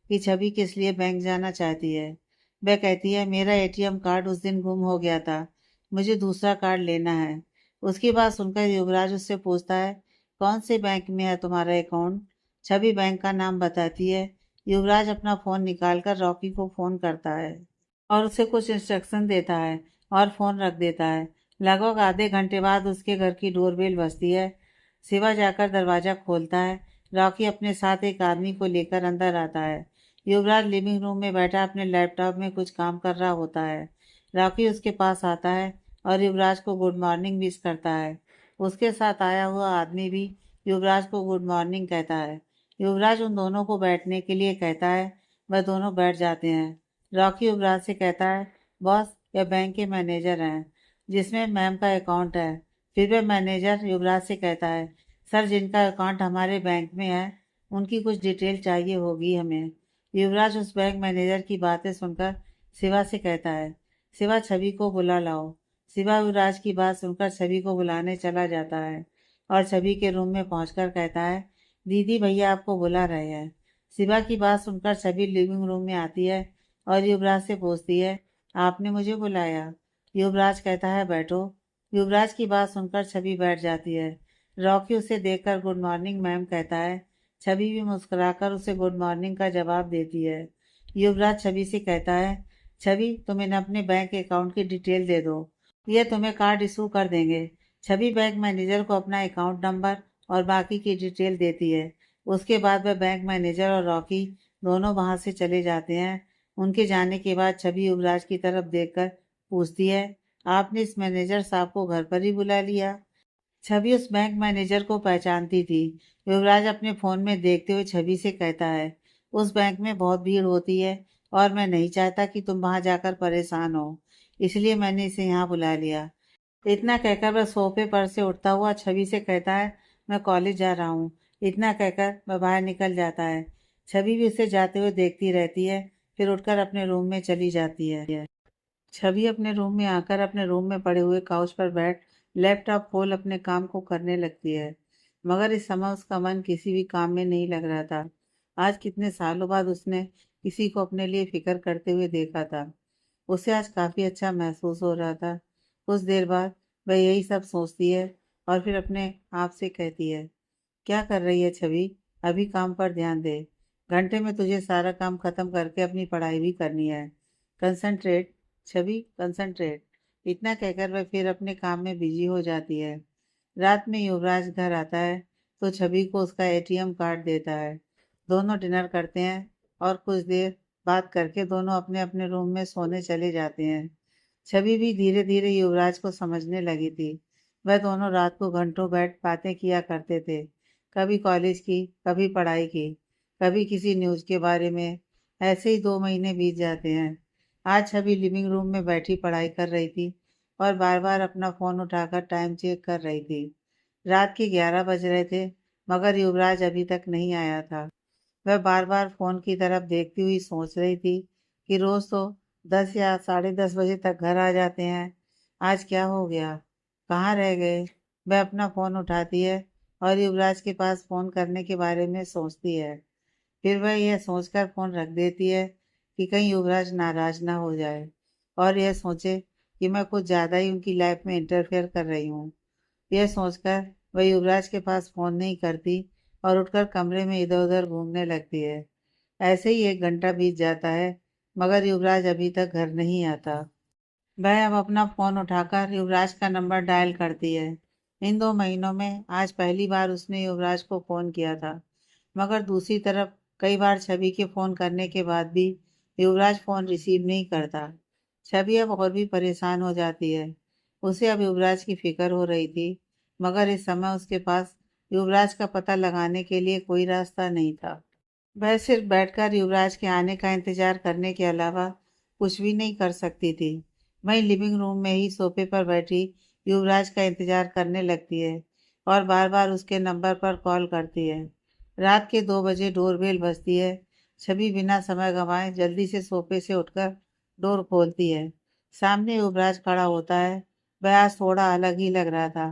कि छवि किस लिए बैंक जाना चाहती है। वह कहती है, मेरा एटीएम कार्ड उस दिन गुम हो गया था, मुझे दूसरा कार्ड लेना है। उसकी बात सुनकर युवराज उससे पूछता है, कौन से बैंक में है तुम्हारा अकाउंट? छवि बैंक का नाम बताती है। युवराज अपना फ़ोन निकालकर रॉकी को फ़ोन करता है और उसे कुछ इंस्ट्रक्शन देता है और फ़ोन रख देता है। लगभग आधे घंटे बाद उसके घर की डोरबेल बजती है। शिवा जाकर दरवाज़ा खोलता है। रॉकी अपने साथ एक आदमी को लेकर अंदर आता है। युवराज लिविंग रूम में बैठा अपने लैपटॉप में कुछ काम कर रहा होता है। रॉकी उसके पास आता है और युवराज को गुड मॉर्निंग विश करता है। उसके साथ आया हुआ आदमी भी युवराज को गुड मॉर्निंग कहता है। युवराज उन दोनों को बैठने के लिए कहता है। वह दोनों बैठ जाते हैं। रॉकी युवराज से कहता है, बॉस, यह बैंक के मैनेजर हैं जिसमें मैम का अकाउंट है। फिर वह मैनेजर युवराज से कहता है, सर, जिनका अकाउंट हमारे बैंक में है उनकी कुछ डिटेल चाहिए होगी हमें। युवराज उस बैंक मैनेजर की बातें सुनकर शिवा से कहता है, शिवा, छवि को बुला लाओ। शिवा युवराज की बात सुनकर छवि को बुलाने चला जाता है और छवि के रूम में पहुंचकर कहता है, दीदी भैया आपको बुला रहे हैं। शिवा की बात सुनकर छवि लिविंग रूम में आती है और युवराज से पूछती है, आपने मुझे बुलाया? युवराज कहता है, बैठो। युवराज की बात सुनकर छवि बैठ जाती है। रॉकी उसे देखकर गुड मॉर्निंग मैम कहता है। छवि भी मुस्कुराकर उसे गुड मॉर्निंग का जवाब देती है। युवराज छवि से कहता है, छवि, तुम इन्हें अपने बैंक अकाउंट की डिटेल दे दो, ये तुम्हें कार्ड इशू कर देंगे। छवि बैंक मैनेजर को अपना अकाउंट नंबर और बाकी की डिटेल देती है। उसके बाद वह बैंक मैनेजर और रॉकी दोनों वहां से चले जाते हैं। उनके जाने के बाद छवि युवराज की तरफ देखकर पूछती है, आपने इस मैनेजर साहब को घर पर ही बुला लिया? छवि उस बैंक मैनेजर को पहचानती थी। युवराज अपने फोन में देखते हुए छवि से कहता है, उस बैंक में बहुत भीड़ होती है और मैं नहीं चाहता कि तुम वहां जाकर परेशान हो, इसलिए मैंने इसे यहाँ बुला लिया। इतना कहकर वह सोफे पर से उठता हुआ छवि से कहता है, मैं कॉलेज जा रहा हूँ। इतना कहकर वह बाहर निकल जाता है। छवि भी उसे जाते हुए देखती रहती है, फिर उठकर अपने रूम में चली जाती है। छवि अपने रूम में आकर अपने रूम में पड़े हुए काउच पर बैठ लैपटॉप खोल अपने काम को करने लगती है। मगर इस समय उसका मन किसी भी काम में नहीं लग रहा था। आज कितने सालों बाद उसने किसी को अपने लिए फिक्र करते हुए देखा था। उसे आज काफ़ी अच्छा महसूस हो रहा था। कुछ देर बाद वह यही सब सोचती है और फिर अपने आप से कहती है, क्या कर रही है छवि? अभी काम पर ध्यान दे। घंटे में तुझे सारा काम खत्म करके अपनी पढ़ाई भी करनी है। कंसंट्रेट छवि, कंसंट्रेट। इतना कहकर वह फिर अपने काम में बिजी हो जाती है। रात में युवराज घर आता है तो छवि को उसका एटीएम कार्ड देता है। दोनों डिनर करते हैं और कुछ देर बात करके दोनों अपने अपने रूम में सोने चले जाते हैं। छवि भी धीरे धीरे युवराज को समझने लगी थी। वह दोनों रात को घंटों बैठ बातें किया करते थे, कभी कॉलेज की, कभी पढ़ाई की, कभी किसी न्यूज़ के बारे में। ऐसे ही 2 महीने बीत जाते हैं। आज छवि लिविंग रूम में बैठी पढ़ाई कर रही थी और बार बार अपना फ़ोन उठाकर टाइम चेक कर रही थी। रात के 11 बज रहे थे मगर युवराज अभी तक नहीं आया था। वह बार बार फ़ोन की तरफ देखती हुई सोच रही थी कि रोज़ तो 10 या साढ़े 10 बजे तक घर आ जाते हैं। आज क्या हो गया? कहाँ रह गए? वह अपना फ़ोन उठाती है और युवराज के पास फ़ोन करने के बारे में सोचती है। फिर वह यह सोचकर फ़ोन रख देती है कि कहीं युवराज नाराज़ ना हो जाए और यह सोचे कि मैं कुछ ज़्यादा ही उनकी लाइफ में इंटरफेयर कर रही हूँ। यह सोचकर वह युवराज के पास फ़ोन नहीं करती और उठकर कमरे में इधर उधर घूमने लगती है। ऐसे ही 1 घंटा बीत जाता है मगर युवराज अभी तक घर नहीं आता। वह अब अपना फ़ोन उठाकर युवराज का नंबर डायल करती है। इन 2 महीनों में आज पहली बार उसने युवराज को फ़ोन किया था। मगर दूसरी तरफ कई बार छवि के फ़ोन करने के बाद भी युवराज फ़ोन रिसीव नहीं करता। छवि अब और भी परेशान हो जाती है। उसे अब युवराज की फ़िक्र हो रही थी मगर इस समय उसके पास युवराज का पता लगाने के लिए कोई रास्ता नहीं था। वह सिर्फ बैठकर युवराज के आने का इंतजार करने के अलावा कुछ भी नहीं कर सकती थी। वहीं लिविंग रूम में ही सोफे पर बैठी युवराज का इंतजार करने लगती है और बार बार उसके नंबर पर कॉल करती है। रात के 2 बजे डोरबेल बजती है। छवि बिना समय गंवाए जल्दी से सोफे से उठकर डोर खोलती है। सामने युवराज खड़ा होता है। वह आज थोड़ा अलग ही लग रहा था।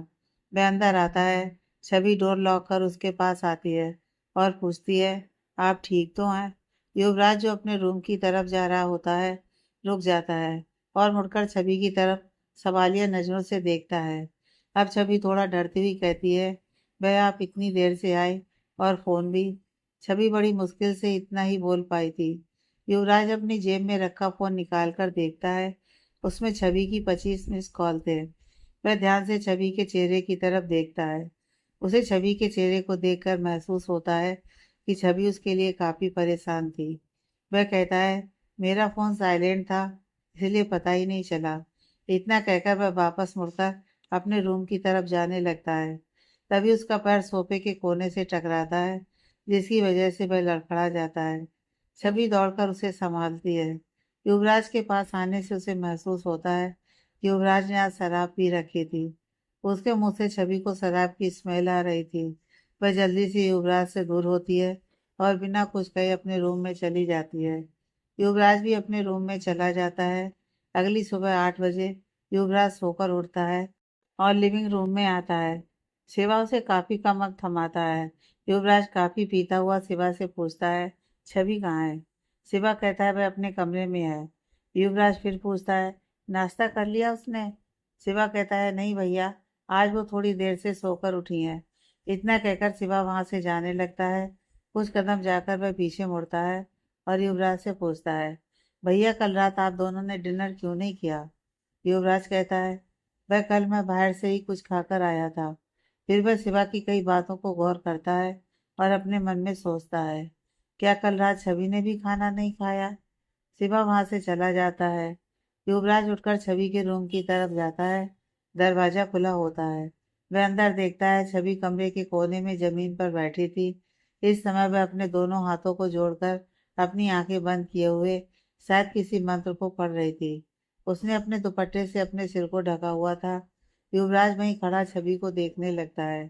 वह अंदर आता है। छवि डोर लॉक कर उसके पास आती है और पूछती है, आप ठीक तो हैं? युवराज, जो अपने रूम की तरफ जा रहा होता है, रुक जाता है और मुड़कर छवि की तरफ सवालिया नजरों से देखता है। अब छवि थोड़ा डरती हुई कहती है, वह आप इतनी देर से आए, और फोन भी। छवि बड़ी मुश्किल से इतना ही बोल पाई थी। युवराज अपनी जेब में रखा फोन निकाल कर देखता है। उसमें छवि की 25 मिस कॉल थे। वह ध्यान से छवि के चेहरे की तरफ देखता है। उसे छवि के चेहरे को देखकर महसूस होता है कि छवि उसके लिए काफी परेशान थी। वह कहता है, मेरा फोन साइलेंट था, इसलिए पता ही नहीं चला। इतना कहकर वह वापस मुड़कर अपने रूम की तरफ जाने लगता है। तभी उसका पैर सोफे के कोने से टकराता है, जिसकी वजह से वह लड़खड़ा जाता है। छवि दौड़कर उसे संभालती है। युवराज के पास आने से उसे महसूस होता है कि युवराज ने आज शराब पी रखी थी। उसके मुंह से छवि को शराब की स्मेल आ रही थी। वह जल्दी से युवराज से दूर होती है और बिना कुछ कहे अपने रूम में चली जाती है। युवराज भी अपने रूम में चला जाता है। अगली सुबह 8 बजे युवराज सोकर उठता है और लिविंग रूम में आता है। शिवा उसे काफी का मग थमाता है। युवराज काफी पीता हुआ शिवा से पूछता है, छवि कहाँ है? शिवा कहता है वह अपने कमरे में है। युवराज फिर पूछता है, नाश्ता कर लिया उसने? शिवा कहता है, नहीं भैया, आज वो थोड़ी देर से सोकर उठी है। इतना कहकर शिवा वहां से जाने लगता है। कुछ कदम जाकर वह पीछे मुड़ता है और युवराज से पूछता है, भैया कल रात आप दोनों ने डिनर क्यों नहीं किया? युवराज कहता है, वह कल मैं बाहर से ही कुछ खाकर आया था। फिर वह शिवा की कई बातों को गौर करता है और अपने मन में सोचता है, क्या कल रात छवि ने भी खाना नहीं खाया? शिवा वहां से चला जाता है। युवराज उठकर छवि के रूम की तरफ जाता है। दरवाजा खुला होता है। वह अंदर देखता है, छवि कमरे के कोने में जमीन पर बैठी थी। इस समय वह अपने दोनों हाथों को जोड़कर अपनी आंखें बंद किए हुए शायद किसी मंत्र को पढ़ रही थी। उसने अपने दुपट्टे से अपने सिर को ढका हुआ था। युवराज वहीं खड़ा छवि को देखने लगता है।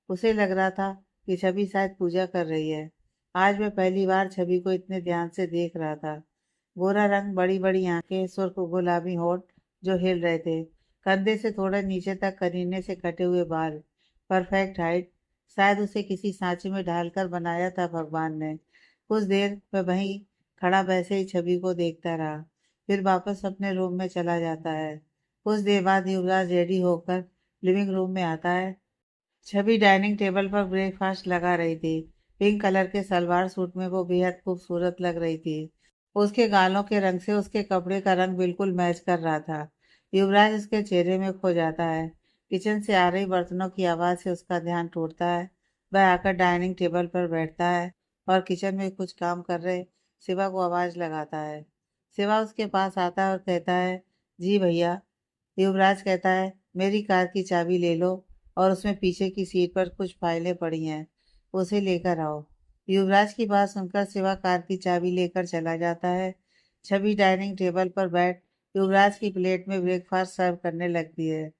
उसे लग रहा था कि छवि शायद पूजा कर रही है। आज वह पहली बार छवि को इतने ध्यान से देख रहा था। गोरा रंग, बड़ी बड़ी आंखें, सुर्ख गुलाबी होठ जो हिल रहे थे, कंधे से थोड़ा नीचे तक करीने से कटे हुए बाल, परफेक्ट हाइट। शायद उसे किसी सांचे में ढालकर बनाया था भगवान ने। कुछ देर वह वहीं खड़ा वैसे ही छवि को देखता रहा, फिर वापस अपने रूम में चला जाता है। कुछ देर बाद युवराज रेडी होकर लिविंग रूम में आता है। छवि डाइनिंग टेबल पर ब्रेकफास्ट लगा रही थी। पिंक कलर के सलवार सूट में वो बेहद खूबसूरत लग रही थी। उसके गालों के रंग से उसके कपड़े का रंग बिल्कुल मैच कर रहा था। युवराज उसके चेहरे में खो जाता है। किचन से आ रही बर्तनों की आवाज़ से उसका ध्यान टूटता है। वह आकर डाइनिंग टेबल पर बैठता है और किचन में कुछ काम कर रहे शिवा को आवाज़ लगाता है। शिवा उसके पास आता है और कहता है, जी भैया। युवराज कहता है, मेरी कार की चाबी ले लो और उसमें पीछे की सीट पर कुछ फाइलें पड़ी हैं, उसे लेकर आओ। युवराज की बात सुनकर शिवा कार की चाबी लेकर चला जाता है। छवि डाइनिंग टेबल पर बैठ युवराज की प्लेट में ब्रेकफास्ट सर्व करने लगती है।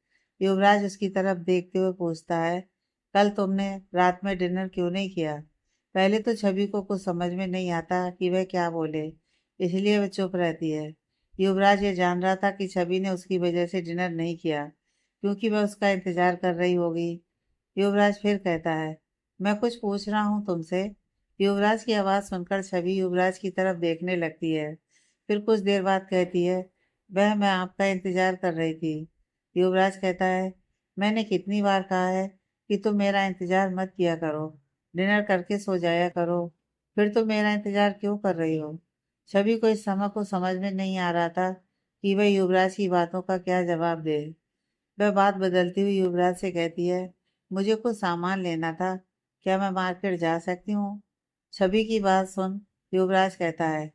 युवराज उसकी तरफ देखते हुए पूछता है, कल तुमने रात में डिनर क्यों नहीं किया? पहले तो छवि को कुछ समझ में नहीं आता कि वह क्या बोले, इसलिए वह चुप रहती है। युवराज ये जान रहा था कि छवि ने उसकी वजह से डिनर नहीं किया, क्योंकि वह उसका इंतजार कर रही होगी। युवराज फिर कहता है, मैं कुछ पूछ रहा हूँ तुमसे। युवराज की आवाज़ सुनकर छवि युवराज की तरफ देखने लगती है। फिर कुछ देर बाद कहती है, वह मैं आपका इंतजार कर रही थी। युवराज कहता है, मैंने कितनी बार कहा है कि तुम मेरा इंतजार मत किया करो, डिनर करके सो जाया करो, फिर तुम मेरा इंतजार क्यों कर रही हो? छवि को इस समय को समझ में नहीं आ रहा था कि वह युवराज की बातों का क्या जवाब दे। वह बात बदलती हुई युवराज से कहती है, मुझे कुछ सामान लेना था, क्या मैं मार्केट जा सकती हूँ? छवि की बात सुन युवराज कहता है,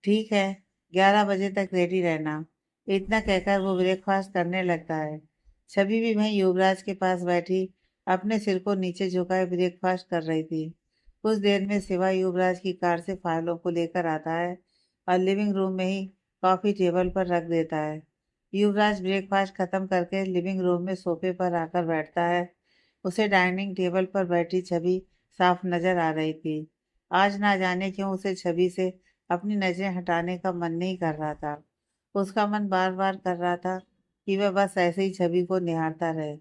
ठीक है, 11 बजे तक रेडी रहना। इतना कहकर वो ब्रेकफास्ट करने लगता है। छवि भी वहीं युवराज के पास बैठी अपने सिर को नीचे झुकाए ब्रेकफास्ट कर रही थी। कुछ देर में सिवा युवराज की कार से फाइलों को लेकर आता है और लिविंग रूम में ही कॉफी टेबल पर रख देता है। युवराज ब्रेकफास्ट खत्म करके लिविंग रूम में सोफे पर आकर बैठता है। उसे डाइनिंग टेबल पर बैठी छवि साफ नजर आ रही थी। आज ना जाने क्यों उसे छवि से अपनी नजरें हटाने का मन नहीं कर रहा था। उसका मन बार बार कर रहा था कि वह बस ऐसे ही छवि को निहारता रहे।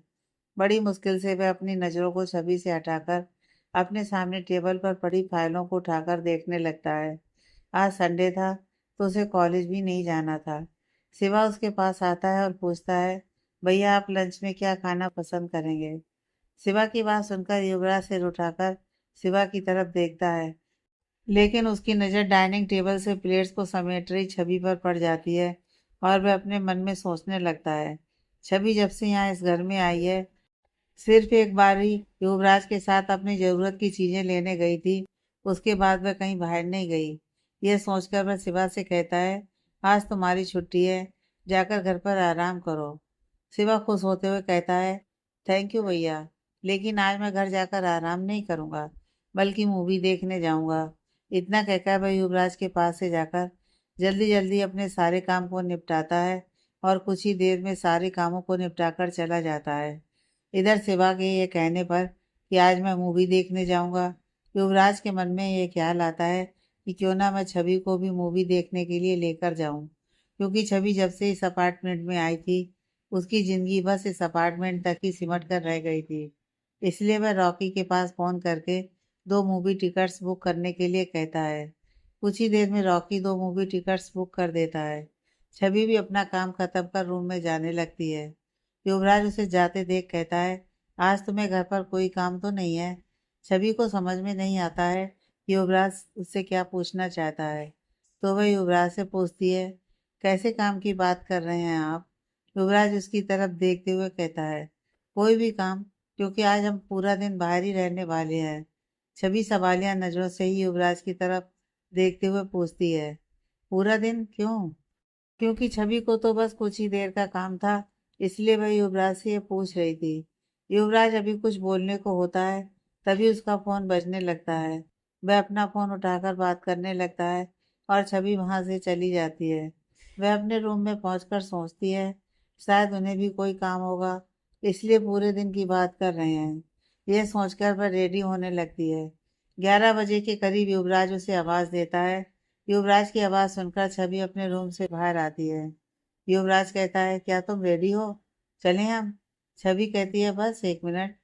बड़ी मुश्किल से वह अपनी नज़रों को छवि से हटाकर अपने सामने टेबल पर पड़ी फाइलों को उठाकर देखने लगता है। आज संडे था, तो उसे कॉलेज भी नहीं जाना था। शिवा उसके पास आता है और पूछता है, भैया आप लंच में क्या खाना पसंद करेंगे? शिवा की बात सुनकर युवराज सिर उठाकर शिवा की तरफ देखता है, लेकिन उसकी नज़र डाइनिंग टेबल से प्लेट्स को समेट रही छवि पर पड़ जाती है और वह अपने मन में सोचने लगता है, छवि जब से यहाँ इस घर में आई है सिर्फ एक बार ही युवराज के साथ अपनी ज़रूरत की चीज़ें लेने गई थी। उसके बाद वह कहीं बाहर नहीं गई। यह सोचकर वह शिवा से कहता है, आज तुम्हारी छुट्टी है, जाकर घर पर आराम करो। शिवा खुश होते हुए कहता है, थैंक यू भैया, लेकिन आज मैं घर जाकर आराम नहीं करूँगा, बल्कि मूवी देखने जाऊँगा। इतना कहकर वह युवराज के पास से जाकर जल्दी जल्दी अपने सारे काम को निपटाता है और कुछ ही देर में सारे कामों को निपटाकर चला जाता है। इधर शिवा के ये कहने पर कि आज मैं मूवी देखने जाऊंगा, युवराज के मन में ये ख्याल आता है कि क्यों ना मैं छवि को भी मूवी देखने के लिए लेकर जाऊं, क्योंकि छवि जब से इस अपार्टमेंट में आई थी उसकी ज़िंदगी बस इस अपार्टमेंट तक ही सिमट कर रह गई थी। इसलिए वह रॉकी के पास फ़ोन करके 2 मूवी टिकट्स बुक करने के लिए कहता है। कुछ ही देर में रॉकी 2 मूवी टिकट्स बुक कर देता है। छवि भी अपना काम खत्म कर रूम में जाने लगती है। युवराज उसे जाते देख कहता है, आज तुम्हें घर पर कोई काम तो नहीं है? छवि को समझ में नहीं आता है कि युवराज उससे क्या पूछना चाहता है, तो वह युवराज से पूछती है, कैसे काम की बात कर रहे हैं आप? युवराज उसकी तरफ देखते हुए कहता है, कोई भी काम, क्योंकि आज हम पूरा दिन बाहर ही रहने वाले हैं। छवि सवालिया नजरों से ही युवराज की तरफ देखते हुए पूछती है, पूरा दिन क्यों? क्योंकि छवि को तो बस कुछ ही देर का काम था, इसलिए वह युवराज से ये पूछ रही थी। युवराज अभी कुछ बोलने को होता है, तभी उसका फोन बजने लगता है। वह अपना फोन उठाकर बात करने लगता है और छवि वहां से चली जाती है। वह अपने रूम में पहुंचकर सोचती है, शायद उन्हें भी कोई काम होगा, इसलिए पूरे दिन की बात कर रहे हैं। यह सोचकर वह रेडी होने लगती है। 11 बजे के करीब युवराज उसे आवाज़ देता है। युवराज की आवाज़ सुनकर छवि अपने रूम से बाहर आती है। युवराज कहता है, क्या तुम रेडी हो? चलें हम? छवि कहती है, बस 1 मिनट।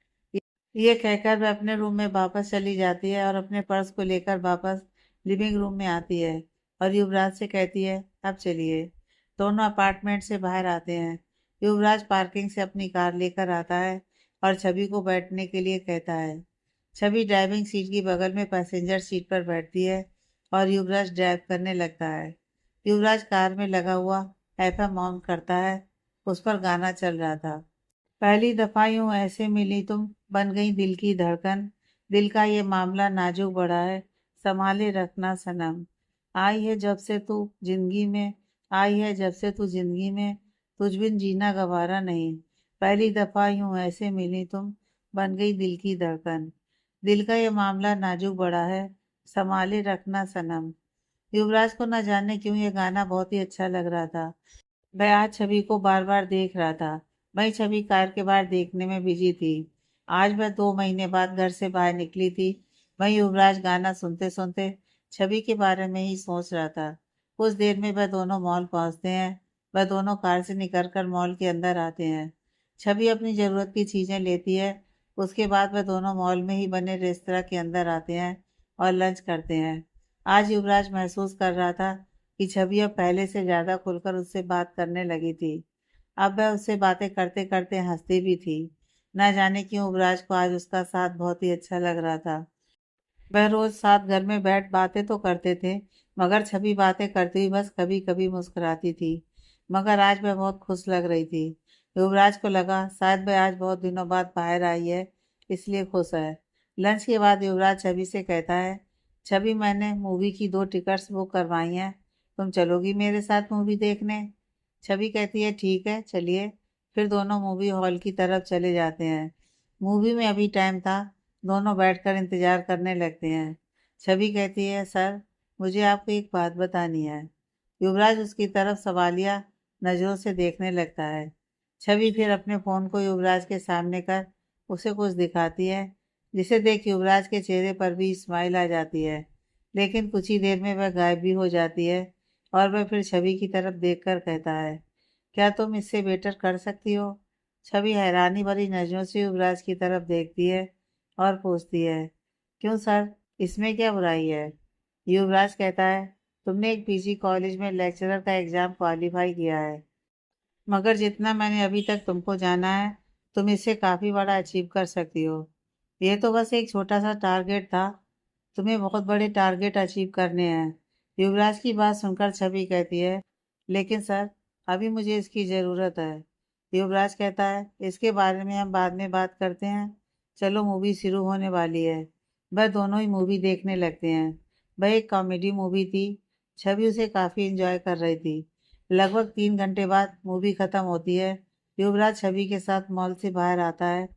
ये कहकर वह अपने रूम में वापस चली जाती है और अपने पर्स को लेकर वापस लिविंग रूम में आती है और युवराज से कहती है, अब चलिए। दोनों अपार्टमेंट से बाहर आते हैं। युवराज पार्किंग से अपनी कार लेकर आता है और छवि को बैठने के लिए कहता है। छवि ड्राइविंग सीट की बगल में पैसेंजर सीट पर बैठती है और युवराज ड्राइव करने लगता है। युवराज कार में लगा हुआ एफएम ऑन करता है। उस पर गाना चल रहा था, पहली दफा यूं ऐसे मिली तुम, बन गई दिल की धड़कन, दिल का ये मामला नाजुक बड़ा है, संभाले रखना सनम। आई है जब से तू जिंदगी में, आई है जब से तू जिंदगी में, तुझ बिन जीना गवारा नहीं। पहली दफा यूं ऐसे मिली तुम, बन गई दिल की धड़कन, दिल का ये मामला नाजुक बड़ा है, संभाले रखना सनम। युवराज को न जाने क्यों ये गाना बहुत ही अच्छा लग रहा था। वह आज छवि को बार बार देख रहा था। वही छवि कार के बाहर देखने में बिजी थी। आज वह 2 महीने बाद घर से बाहर निकली थी। वही युवराज गाना सुनते सुनते छवि के बारे में ही सोच रहा था। कुछ देर में वह दोनों मॉल पहुंचते हैं। वह दोनों कार से निकलकर मॉल के अंदर आते हैं। छवि अपनी ज़रूरत की चीज़ें लेती है। उसके बाद वह दोनों मॉल में ही बने रेस्तरां के अंदर आते हैं और लंच करते हैं। आज युवराज महसूस कर रहा था कि छवि अब पहले से ज़्यादा खुलकर उससे बात करने लगी थी। अब वह उससे बातें करते करते हंसती भी थी। न जाने क्यों युवराज को आज उसका साथ बहुत ही अच्छा लग रहा था। वह रोज साथ घर में बैठ बातें तो करते थे, मगर छवि बातें करती हुई बस कभी कभी मुस्कुराती थी। मगर आज वह बहुत खुश लग रही थी। युवराज को लगा शायद वह आज बहुत दिनों बाद बाहर आई है, इसलिए खुश है। लंच के बाद युवराज छवि से कहता है, छवि मैंने मूवी की 2 टिकट्स बुक करवाई हैं, तुम चलोगी मेरे साथ मूवी देखने? छवि कहती है, ठीक है चलिए। फिर दोनों मूवी हॉल की तरफ चले जाते हैं। मूवी में अभी टाइम था, दोनों बैठकर इंतजार करने लगते हैं। छवि कहती है, सर मुझे आपको एक बात बतानी है। युवराज उसकी तरफ सवालिया नज़रों से देखने लगता है। छवि फिर अपने फ़ोन को युवराज के सामने कर उसे कुछ दिखाती है, जिसे देख युवराज के चेहरे पर भी स्माइल आ जाती है। लेकिन कुछ ही देर में वह गायब भी हो जाती है और वह फिर छवि की तरफ देखकर कहता है, क्या तुम इससे बेटर कर सकती हो? छवि हैरानी भरी नज़रों से युवराज की तरफ देखती है और पूछती है, क्यों सर, इसमें क्या बुराई है? युवराज कहता है, तुमने एक पीजी कॉलेज में लेक्चरर का एग्ज़ाम क्वालिफाई किया है, मगर जितना मैंने अभी तक तुमको जाना है, तुम इससे काफ़ी बड़ा अचीव कर सकती हो। ये तो बस एक छोटा सा टारगेट था, तुम्हें बहुत बड़े टारगेट अचीव करने हैं। युवराज की बात सुनकर छवि कहती है, लेकिन सर, अभी मुझे इसकी ज़रूरत है। युवराज कहता है, इसके बारे में हम बाद में बात करते हैं। चलो, मूवी शुरू होने वाली है। वह दोनों ही मूवी देखने लगते हैं। वह एक कॉमेडी मूवी थी। छवि उसे काफ़ी इंजॉय कर रही थी। लगभग 3 घंटे बाद मूवी ख़त्म होती है। युवराज छवि के साथ मॉल से बाहर आता है।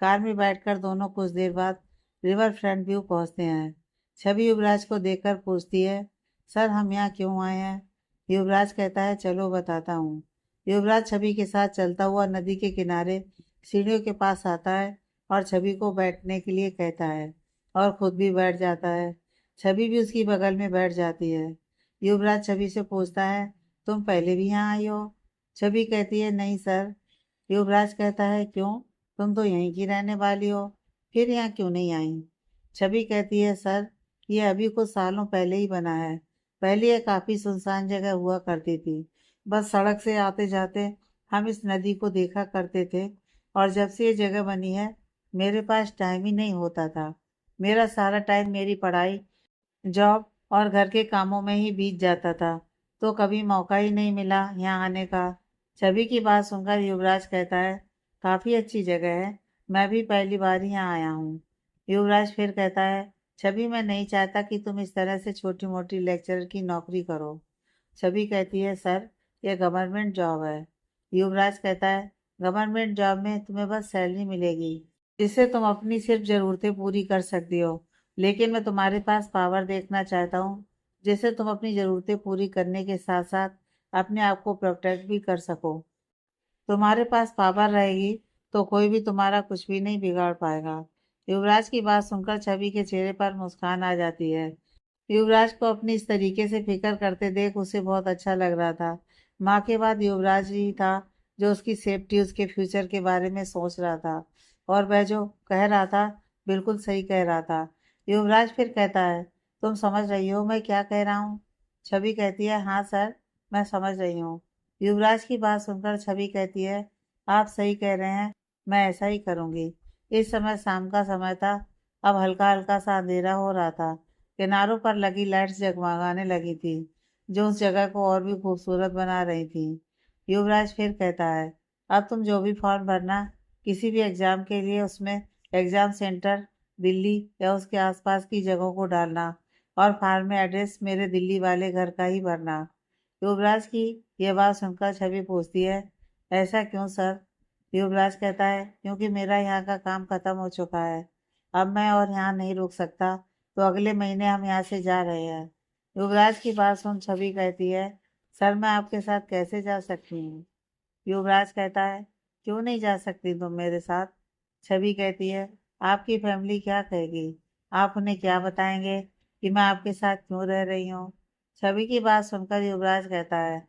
कार में बैठकर दोनों कुछ देर बाद रिवर फ्रंट व्यू पहुंचते हैं। छवि युवराज को देखकर पूछती है, सर, हम यहाँ क्यों आए हैं? युवराज कहता है, चलो बताता हूँ। युवराज छवि के साथ चलता हुआ नदी के किनारे सीढ़ियों के पास आता है और छवि को बैठने के लिए कहता है और खुद भी बैठ जाता है। छवि भी उसकी बगल में बैठ जाती है। युवराज छवि से पूछता है, तुम पहले भी यहाँ आई हो? छवि कहती है, नहीं सर। युवराज कहता है, क्यों? तुम तो यहीं की रहने वाली हो, फिर यहाँ क्यों नहीं आई? छवि कहती है, सर, ये अभी कुछ सालों पहले ही बना है। पहले ये काफ़ी सुनसान जगह हुआ करती थी। बस सड़क से आते जाते हम इस नदी को देखा करते थे। और जब से ये जगह बनी है, मेरे पास टाइम ही नहीं होता था। मेरा सारा टाइम मेरी पढ़ाई, जॉब और घर के कामों में ही बीत जाता था, तो कभी मौका ही नहीं मिला यहाँ आने का। छवि की बात सुनकर युवराज कहता है, काफ़ी अच्छी जगह है, मैं भी पहली बार ही यहाँ आया हूँ। युवराज फिर कहता है, छवि, मैं नहीं चाहता कि तुम इस तरह से छोटी मोटी लेक्चरर की नौकरी करो। छवि कहती है, सर, यह गवर्नमेंट जॉब है। युवराज कहता है, गवर्नमेंट जॉब में तुम्हें बस सैलरी मिलेगी, जिससे तुम अपनी सिर्फ ज़रूरतें पूरी कर सकती हो। लेकिन मैं तुम्हारे पास पावर देखना चाहता हूँ, जिससे तुम अपनी ज़रूरतें पूरी करने के साथ साथ अपने आप को प्रोटेक्ट भी कर सको। तुम्हारे पास पावर रहेगी तो कोई भी तुम्हारा कुछ भी नहीं बिगाड़ पाएगा। युवराज की बात सुनकर छवि के चेहरे पर मुस्कान आ जाती है। युवराज को अपनी इस तरीके से फिक्र करते देख उसे बहुत अच्छा लग रहा था। माँ के बाद युवराज ही था जो उसकी सेफ्टी, उसके फ्यूचर के बारे में सोच रहा था। और वह जो कह रहा था, बिल्कुल सही कह रहा था। युवराज फिर कहता है, तुम समझ रही हो मैं क्या कह रहा हूँ? छवि कहती है, हाँ सर, मैं समझ रही हूँ। युवराज की बात सुनकर छवि कहती है, आप सही कह रहे हैं, मैं ऐसा ही करूँगी। इस समय शाम का समय था। अब हल्का हल्का सा अंधेरा हो रहा था। किनारों पर लगी लाइट्स जगमगाने लगी थी, जो उस जगह को और भी खूबसूरत बना रही थी। युवराज फिर कहता है, अब तुम जो भी फॉर्म भरना किसी भी एग्ज़ाम के लिए, उसमें एग्ज़ाम सेंटर दिल्ली या उसके आसपास की जगहों को डालना, और फॉर्म में एड्रेस मेरे दिल्ली वाले घर का ही भरना। युवराज की यह बात सुनकर छवि पूछती है, ऐसा क्यों सर? युवराज कहता है, क्योंकि मेरा यहाँ का काम खत्म हो चुका है। अब मैं और यहाँ नहीं रुक सकता, तो अगले महीने हम यहाँ से जा रहे हैं। युवराज की बात सुन छवि कहती है, सर, मैं आपके साथ कैसे जा सकती हूँ? युवराज कहता है, क्यों नहीं जा सकती तुम मेरे साथ? छवि कहती है, आपकी फैमिली क्या कहेगी? आप उन्हें क्या बताएंगे कि मैं आपके साथ क्यों रह रही हूँ? छवि की बात सुनकर युवराज कहता है,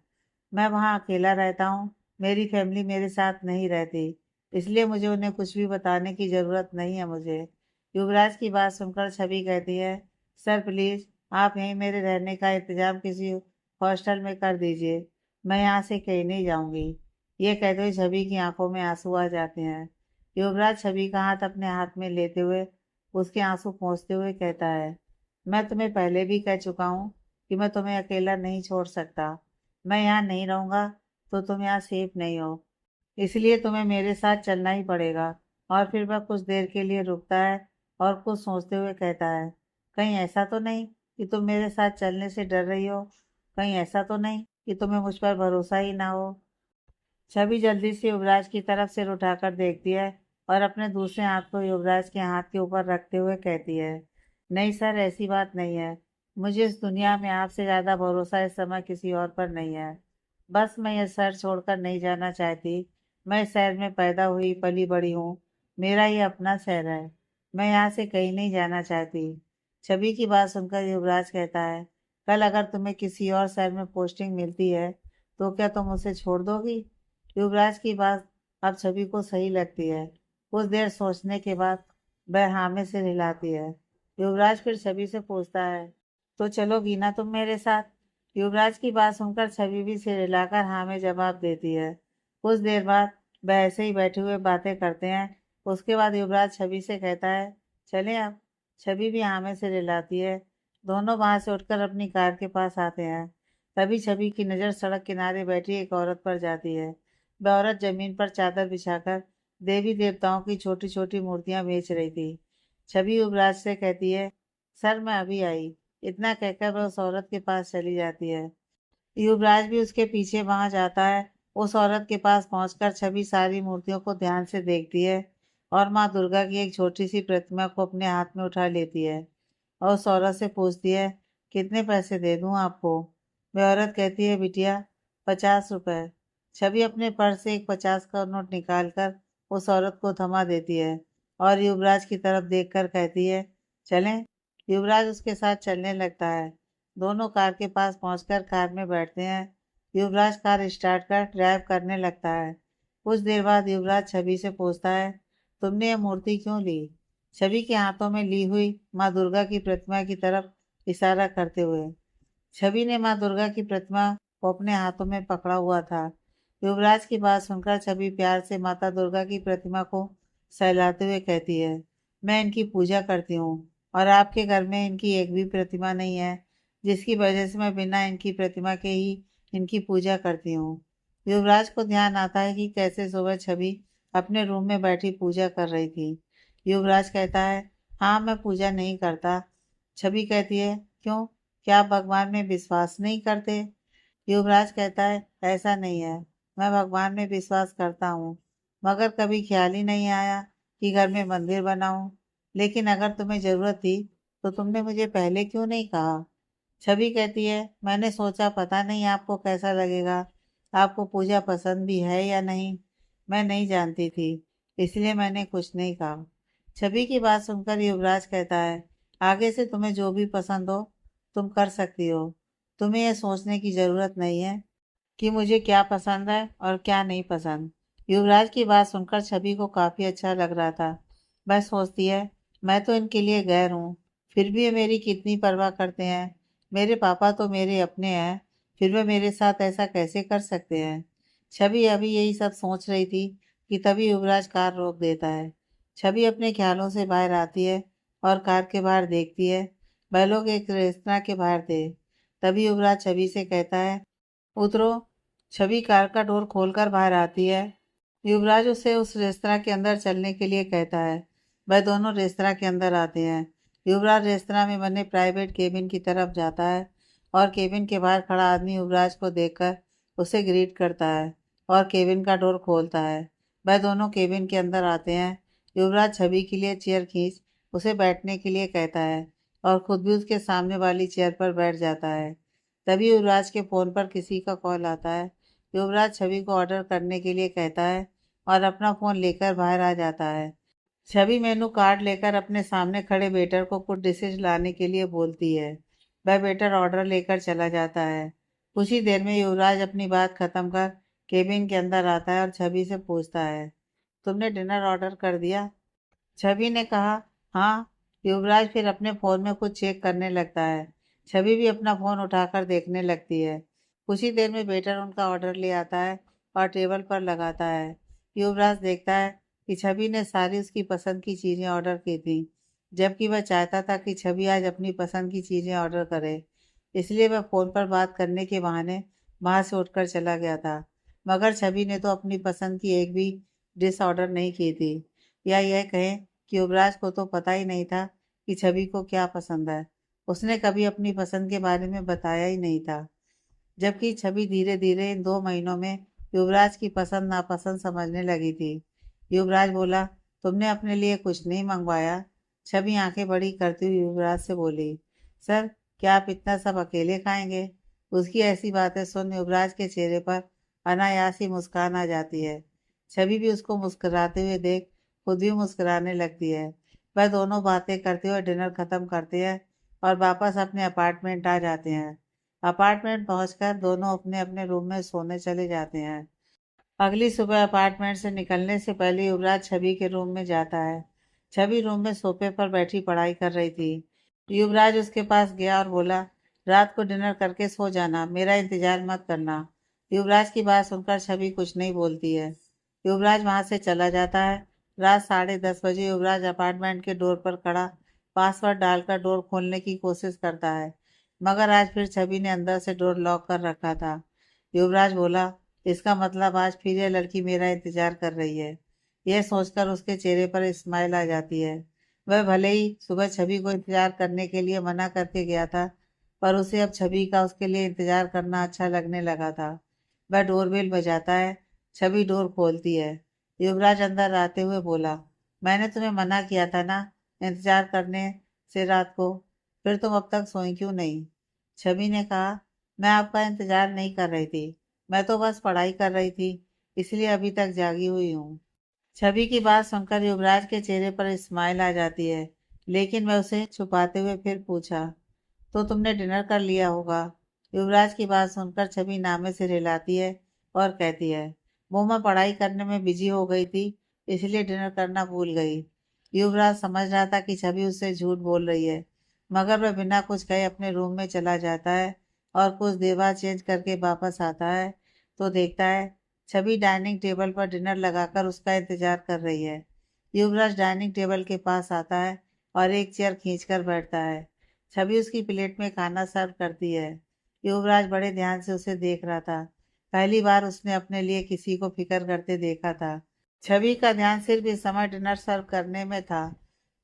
मैं वहाँ अकेला रहता हूँ, मेरी फैमिली मेरे साथ नहीं रहती, इसलिए मुझे उन्हें कुछ भी बताने की ज़रूरत नहीं है मुझे। युवराज की बात सुनकर छवि कहती है, सर प्लीज़, आप यहीं मेरे रहने का इंतज़ाम किसी हॉस्टल में कर दीजिए, मैं यहाँ से कहीं नहीं जाऊँगी। ये कहते हुए छवि की आंखों में आंसू आ जाते हैं। युवराज छवि का हाथ अपने हाथ में लेते हुए उसके आंसू पोंछते हुए कहता है, मैं तुम्हें पहले भी कह चुका हूँ कि मैं तुम्हें अकेला नहीं छोड़ सकता। मैं यहाँ नहीं रहूँगा तो तुम यहाँ सेफ नहीं हो, इसलिए तुम्हें मेरे साथ चलना ही पड़ेगा। और फिर वह कुछ देर के लिए रुकता है और कुछ सोचते हुए कहता है, कहीं ऐसा तो नहीं कि तुम मेरे साथ चलने से डर रही हो? कहीं ऐसा तो नहीं कि तुम्हें मुझ पर भरोसा ही ना हो? छवि जल्दी से युवराज की तरफ सिर उठाकर देखती है और अपने दूसरे हाथ को युवराज के हाथ के ऊपर रखते हुए कहती है, नहीं सर, ऐसी बात नहीं है। मुझे इस दुनिया में आपसे ज़्यादा भरोसा इस समय किसी और पर नहीं है। बस मैं यह शहर छोड़कर नहीं जाना चाहती। मैं इस शहर में पैदा हुई पली बड़ी हूँ। मेरा ये अपना शहर है। मैं यहाँ से कहीं नहीं जाना चाहती। छवि की बात सुनकर युवराज कहता है, कल अगर तुम्हें किसी और शहर में पोस्टिंग मिलती है तो क्या तुम उसे छोड़ दोगी? युवराज की बात अब छवि को सही लगती है। कुछ देर सोचने के बाद वह हाँ में सिर हिलाती है। युवराज फिर छवि से पूछता है, तो चलोगी ना तुम मेरे साथ? युवराज की बात सुनकर छवि भी सिर हिलाकर हाँ में जवाब देती है। कुछ देर बाद वह ऐसे ही बैठे हुए बातें करते हैं। उसके बाद युवराज छवि से कहता है, चलें अब। छवि भी हाँ में से रिलाती है। दोनों वहां से उठकर अपनी कार के पास आते हैं। तभी छवि की नज़र सड़क किनारे बैठी एक औरत पर जाती है। वह औरत जमीन पर चादर बिछाकर देवी देवताओं की छोटी छोटी मूर्तियां बेच रही थी। छवि युवराज से कहती है, सर मैं अभी आई। इतना कहकर वह उस औरत के पास चली जाती है। युवराज भी उसके पीछे वहां जाता है। उस औरत के पास पहुंचकर छवि सारी मूर्तियों को ध्यान से देखती है और माँ दुर्गा की एक छोटी सी प्रतिमा को अपने हाथ में उठा लेती है और उस औरत से पूछती है, कितने पैसे दे दूं आपको? वह औरत कहती है, बिटिया 50 रुपए। छवि अपने पर्स से एक 50 का नोट निकाल कर उस औरत को थमा देती है और युवराज की तरफ देखकर कहती है, चलें। युवराज उसके साथ चलने लगता है। दोनों कार के पास पहुंचकर कार में बैठते हैं। युवराज कार स्टार्ट कर ड्राइव करने लगता है। कुछ देर बाद युवराज छवि से पूछता है, तुमने यह मूर्ति क्यों ली? छवि के हाथों में ली हुई माँ दुर्गा की प्रतिमा की तरफ इशारा करते हुए। छवि ने माँ दुर्गा की प्रतिमा को अपने हाथों में पकड़ा हुआ था। युवराज की बात सुनकर छवि प्यार से माता दुर्गा की प्रतिमा को सहलाते हुए कहती है, मैं इनकी पूजा करती हूँ और आपके घर में इनकी एक भी प्रतिमा नहीं है, जिसकी वजह से मैं बिना इनकी प्रतिमा के ही इनकी पूजा करती हूँ। युवराज को ध्यान आता है कि कैसे सुबह छवि अपने रूम में बैठी पूजा कर रही थी। युवराज कहता है, हाँ मैं पूजा नहीं करता। छवि कहती है, क्यों? क्या आप भगवान में विश्वास नहीं करते? युवराज कहता है, ऐसा नहीं है। मैं भगवान में विश्वास करता हूँ, मगर कभी ख्याल ही नहीं आया कि घर में मंदिर बनाऊं। लेकिन अगर तुम्हें जरूरत थी तो तुमने मुझे पहले क्यों नहीं कहा? छवि कहती है, मैंने सोचा पता नहीं आपको कैसा लगेगा, आपको पूजा पसंद भी है या नहीं। मैं नहीं जानती थी, इसलिए मैंने कुछ नहीं कहा। छवि की बात सुनकर युवराज कहता है, आगे से तुम्हें जो भी पसंद हो तुम कर सकती हो। तुम्हें यह सोचने की जरूरत नहीं है कि मुझे क्या पसंद है और क्या नहीं पसंद। युवराज की बात सुनकर छवि को काफी अच्छा लग रहा था। वह सोचती है, मैं तो इनके लिए गैर हूँ, फिर भी ये मेरी कितनी परवाह करते हैं। मेरे पापा तो मेरे अपने हैं, फिर वे मेरे साथ ऐसा कैसे कर सकते हैं? छवि अभी यही सब सोच रही थी कि तभी युवराज कार रोक देता है। छवि अपने ख्यालों से बाहर आती है और कार के बाहर देखती है। वह लोग एक रेस्तरां के बाहर थे। तभी युवराज छवि से कहता है, उतरो। छवि कार का डोर खोलकर बाहर आती है। युवराज उसे उस रेस्तरां के अंदर चलने के लिए कहता है। वह दोनों रेस्तरां के अंदर आते हैं। युवराज रेस्तरां में बने प्राइवेट केबिन की तरफ जाता है और केबिन के बाहर खड़ा आदमी युवराज को देखकर उसे ग्रीट करता है और केबिन का डोर खोलता है। वह दोनों केबिन के अंदर आते हैं। युवराज छवि के लिए चेयर खींच उसे बैठने के लिए कहता है और खुद भी उसके सामने वाली चेयर पर बैठ जाता है। तभी युवराज के फोन पर किसी का कॉल आता है। युवराज छवि को ऑर्डर करने के लिए कहता है और अपना फोन लेकर बाहर आ जाता है। छवि मेनू कार्ड लेकर अपने सामने खड़े वेटर को कुछ डिशेज लाने के लिए बोलती है। वह वेटर ऑर्डर लेकर चला जाता है। कुछ ही देर में युवराज अपनी बात खत्म कर केबिन के अंदर आता है और छवि से पूछता है, तुमने डिनर ऑर्डर कर दिया? छवि ने कहा, हाँ। युवराज फिर अपने फोन में कुछ चेक करने लगता है। छवि भी अपना फोन उठाकर देखने लगती है। कुछ ही देर में वेटर उनका ऑर्डर ले आता है और टेबल पर लगाता है। युवराज देखता है कि छवि ने सारी उसकी पसंद की चीजें ऑर्डर की थी, जबकि वह चाहता था कि छवि आज अपनी पसंद की चीजें ऑर्डर करे। इसलिए वह फोन पर बात करने के बहाने वहां से उठकर चला गया था। मगर छवि ने तो अपनी पसंद की एक भी डिश ऑर्डर नहीं की थी। या यह कहें कि युवराज को तो पता ही नहीं था कि छवि को क्या पसंद है। उसने कभी अपनी पसंद के बारे में बताया ही नहीं था। जबकि छवि धीरे धीरे इन 2 महीनों में युवराज की पसंद नापसंद समझने लगी थी। युवराज बोला, तुमने अपने लिए कुछ नहीं मंगवाया? छवि आंखें बड़ी करती हुई युवराज से बोली, सर क्या आप इतना सब अकेले खाएंगे? उसकी ऐसी बातें सुन युवराज के चेहरे पर अनायास ही मुस्कान आ जाती है। छवि भी उसको मुस्कुराते हुए देख खुद भी मुस्कुराने लगती है। वह दोनों बातें करते हुए डिनर खत्म करते हैं और वापस अपने अपार्टमेंट आ जाते हैं। अपार्टमेंट पहुंचकर दोनों अपने अपने रूम में सोने चले जाते हैं। अगली सुबह अपार्टमेंट से निकलने से पहले युवराज छवि के रूम में जाता है। छवि रूम में सोफे पर बैठी पढ़ाई कर रही थी। युवराज उसके पास गया और बोला, रात को डिनर करके सो जाना, मेरा इंतजार मत करना। युवराज की बात सुनकर छवि कुछ नहीं बोलती है। युवराज वहां से चला जाता है। रात 10:30 बजे युवराज अपार्टमेंट के डोर पर खड़ा पासवर्ड डालकर डोर खोलने की कोशिश करता है, मगर आज फिर छवि ने अंदर से डोर लॉक कर रखा था। युवराज बोला, इसका मतलब आज फिर यह लड़की मेरा इंतजार कर रही है। यह सोचकर उसके चेहरे पर स्माइल आ जाती है। वह भले ही सुबह छवि को इंतजार करने के लिए मना करके गया था, पर उसे अब छवि का उसके लिए इंतजार करना अच्छा लगने लगा था। वह डोरबेल बजाता है। छवि डोर खोलती है। युवराज अंदर आते हुए बोला, मैंने तुम्हें मना किया था ना इंतजार करने से रात को, फिर तुम अब तक सोई क्यों नहीं? छवि ने कहा, मैं आपका इंतजार नहीं कर रही थी, मैं तो बस पढ़ाई कर रही थी, इसलिए अभी तक जागी हुई हूँ। छवि की बात सुनकर युवराज के चेहरे पर स्माइल आ जाती है, लेकिन वह उसे छुपाते हुए फिर पूछा, तो तुमने डिनर कर लिया होगा? युवराज की बात सुनकर छवि नामे से रिलाती है और कहती है, वो मैं पढ़ाई करने में बिजी हो गई थी, इसलिए डिनर करना भूल गई। युवराज समझ रहा था कि छवि उससे झूठ बोल रही है, मगर वह बिना कुछ कहे अपने रूम में चला जाता है और कुछ देर बाद चेंज करके वापस आता है तो देखता है छवि डाइनिंग टेबल पर डिनर लगाकर उसका इंतजार कर रही है। युवराज डाइनिंग टेबल के पास आता है और एक चेयर खींचकर बैठता है। छवि उसकी प्लेट में खाना सर्व करती है। युवराज बड़े ध्यान से उसे देख रहा था। पहली बार उसने अपने लिए किसी को फिक्र करते देखा था। छवि का ध्यान सिर्फ इस समय डिनर सर्व करने में था।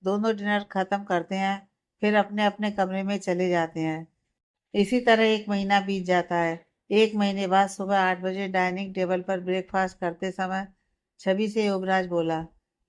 दोनों डिनर खत्म करते हैं, फिर अपने अपने कमरे में चले जाते हैं। इसी तरह एक महीना बीत जाता है। एक महीने बाद सुबह 8 बजे डाइनिंग टेबल पर ब्रेकफास्ट करते समय छवि से युवराज बोला,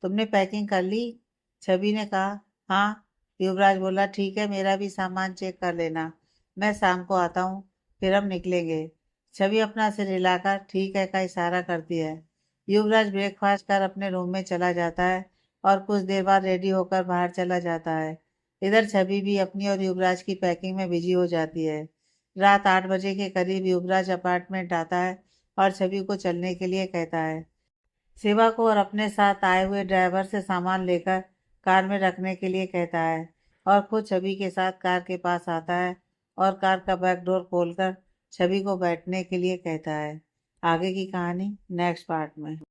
तुमने पैकिंग कर ली? छवि ने कहा, हाँ। युवराज बोला, ठीक है, मेरा भी सामान चेक कर लेना, मैं शाम को आता हूँ, फिर हम निकलेंगे। छवि अपना सिर हिलाकर ठीक है का इशारा करती है। युवराज ब्रेकफास्ट कर अपने रूम में चला जाता है और कुछ देर बाद रेडी होकर बाहर चला जाता है। इधर छवि भी अपनी और युवराज की पैकिंग में बिजी हो जाती है। रात 8 बजे के करीब युवराज अपार्टमेंट आता है और छवि को चलने के लिए कहता है। शिवा को और अपने साथ आए हुए ड्राइवर से सामान लेकर कार में रखने के लिए कहता है और खुद छवि के साथ कार के पास आता है और कार का बैक डोर खोलकर छवि को बैठने के लिए कहता है। आगे की कहानी नेक्स्ट पार्ट में।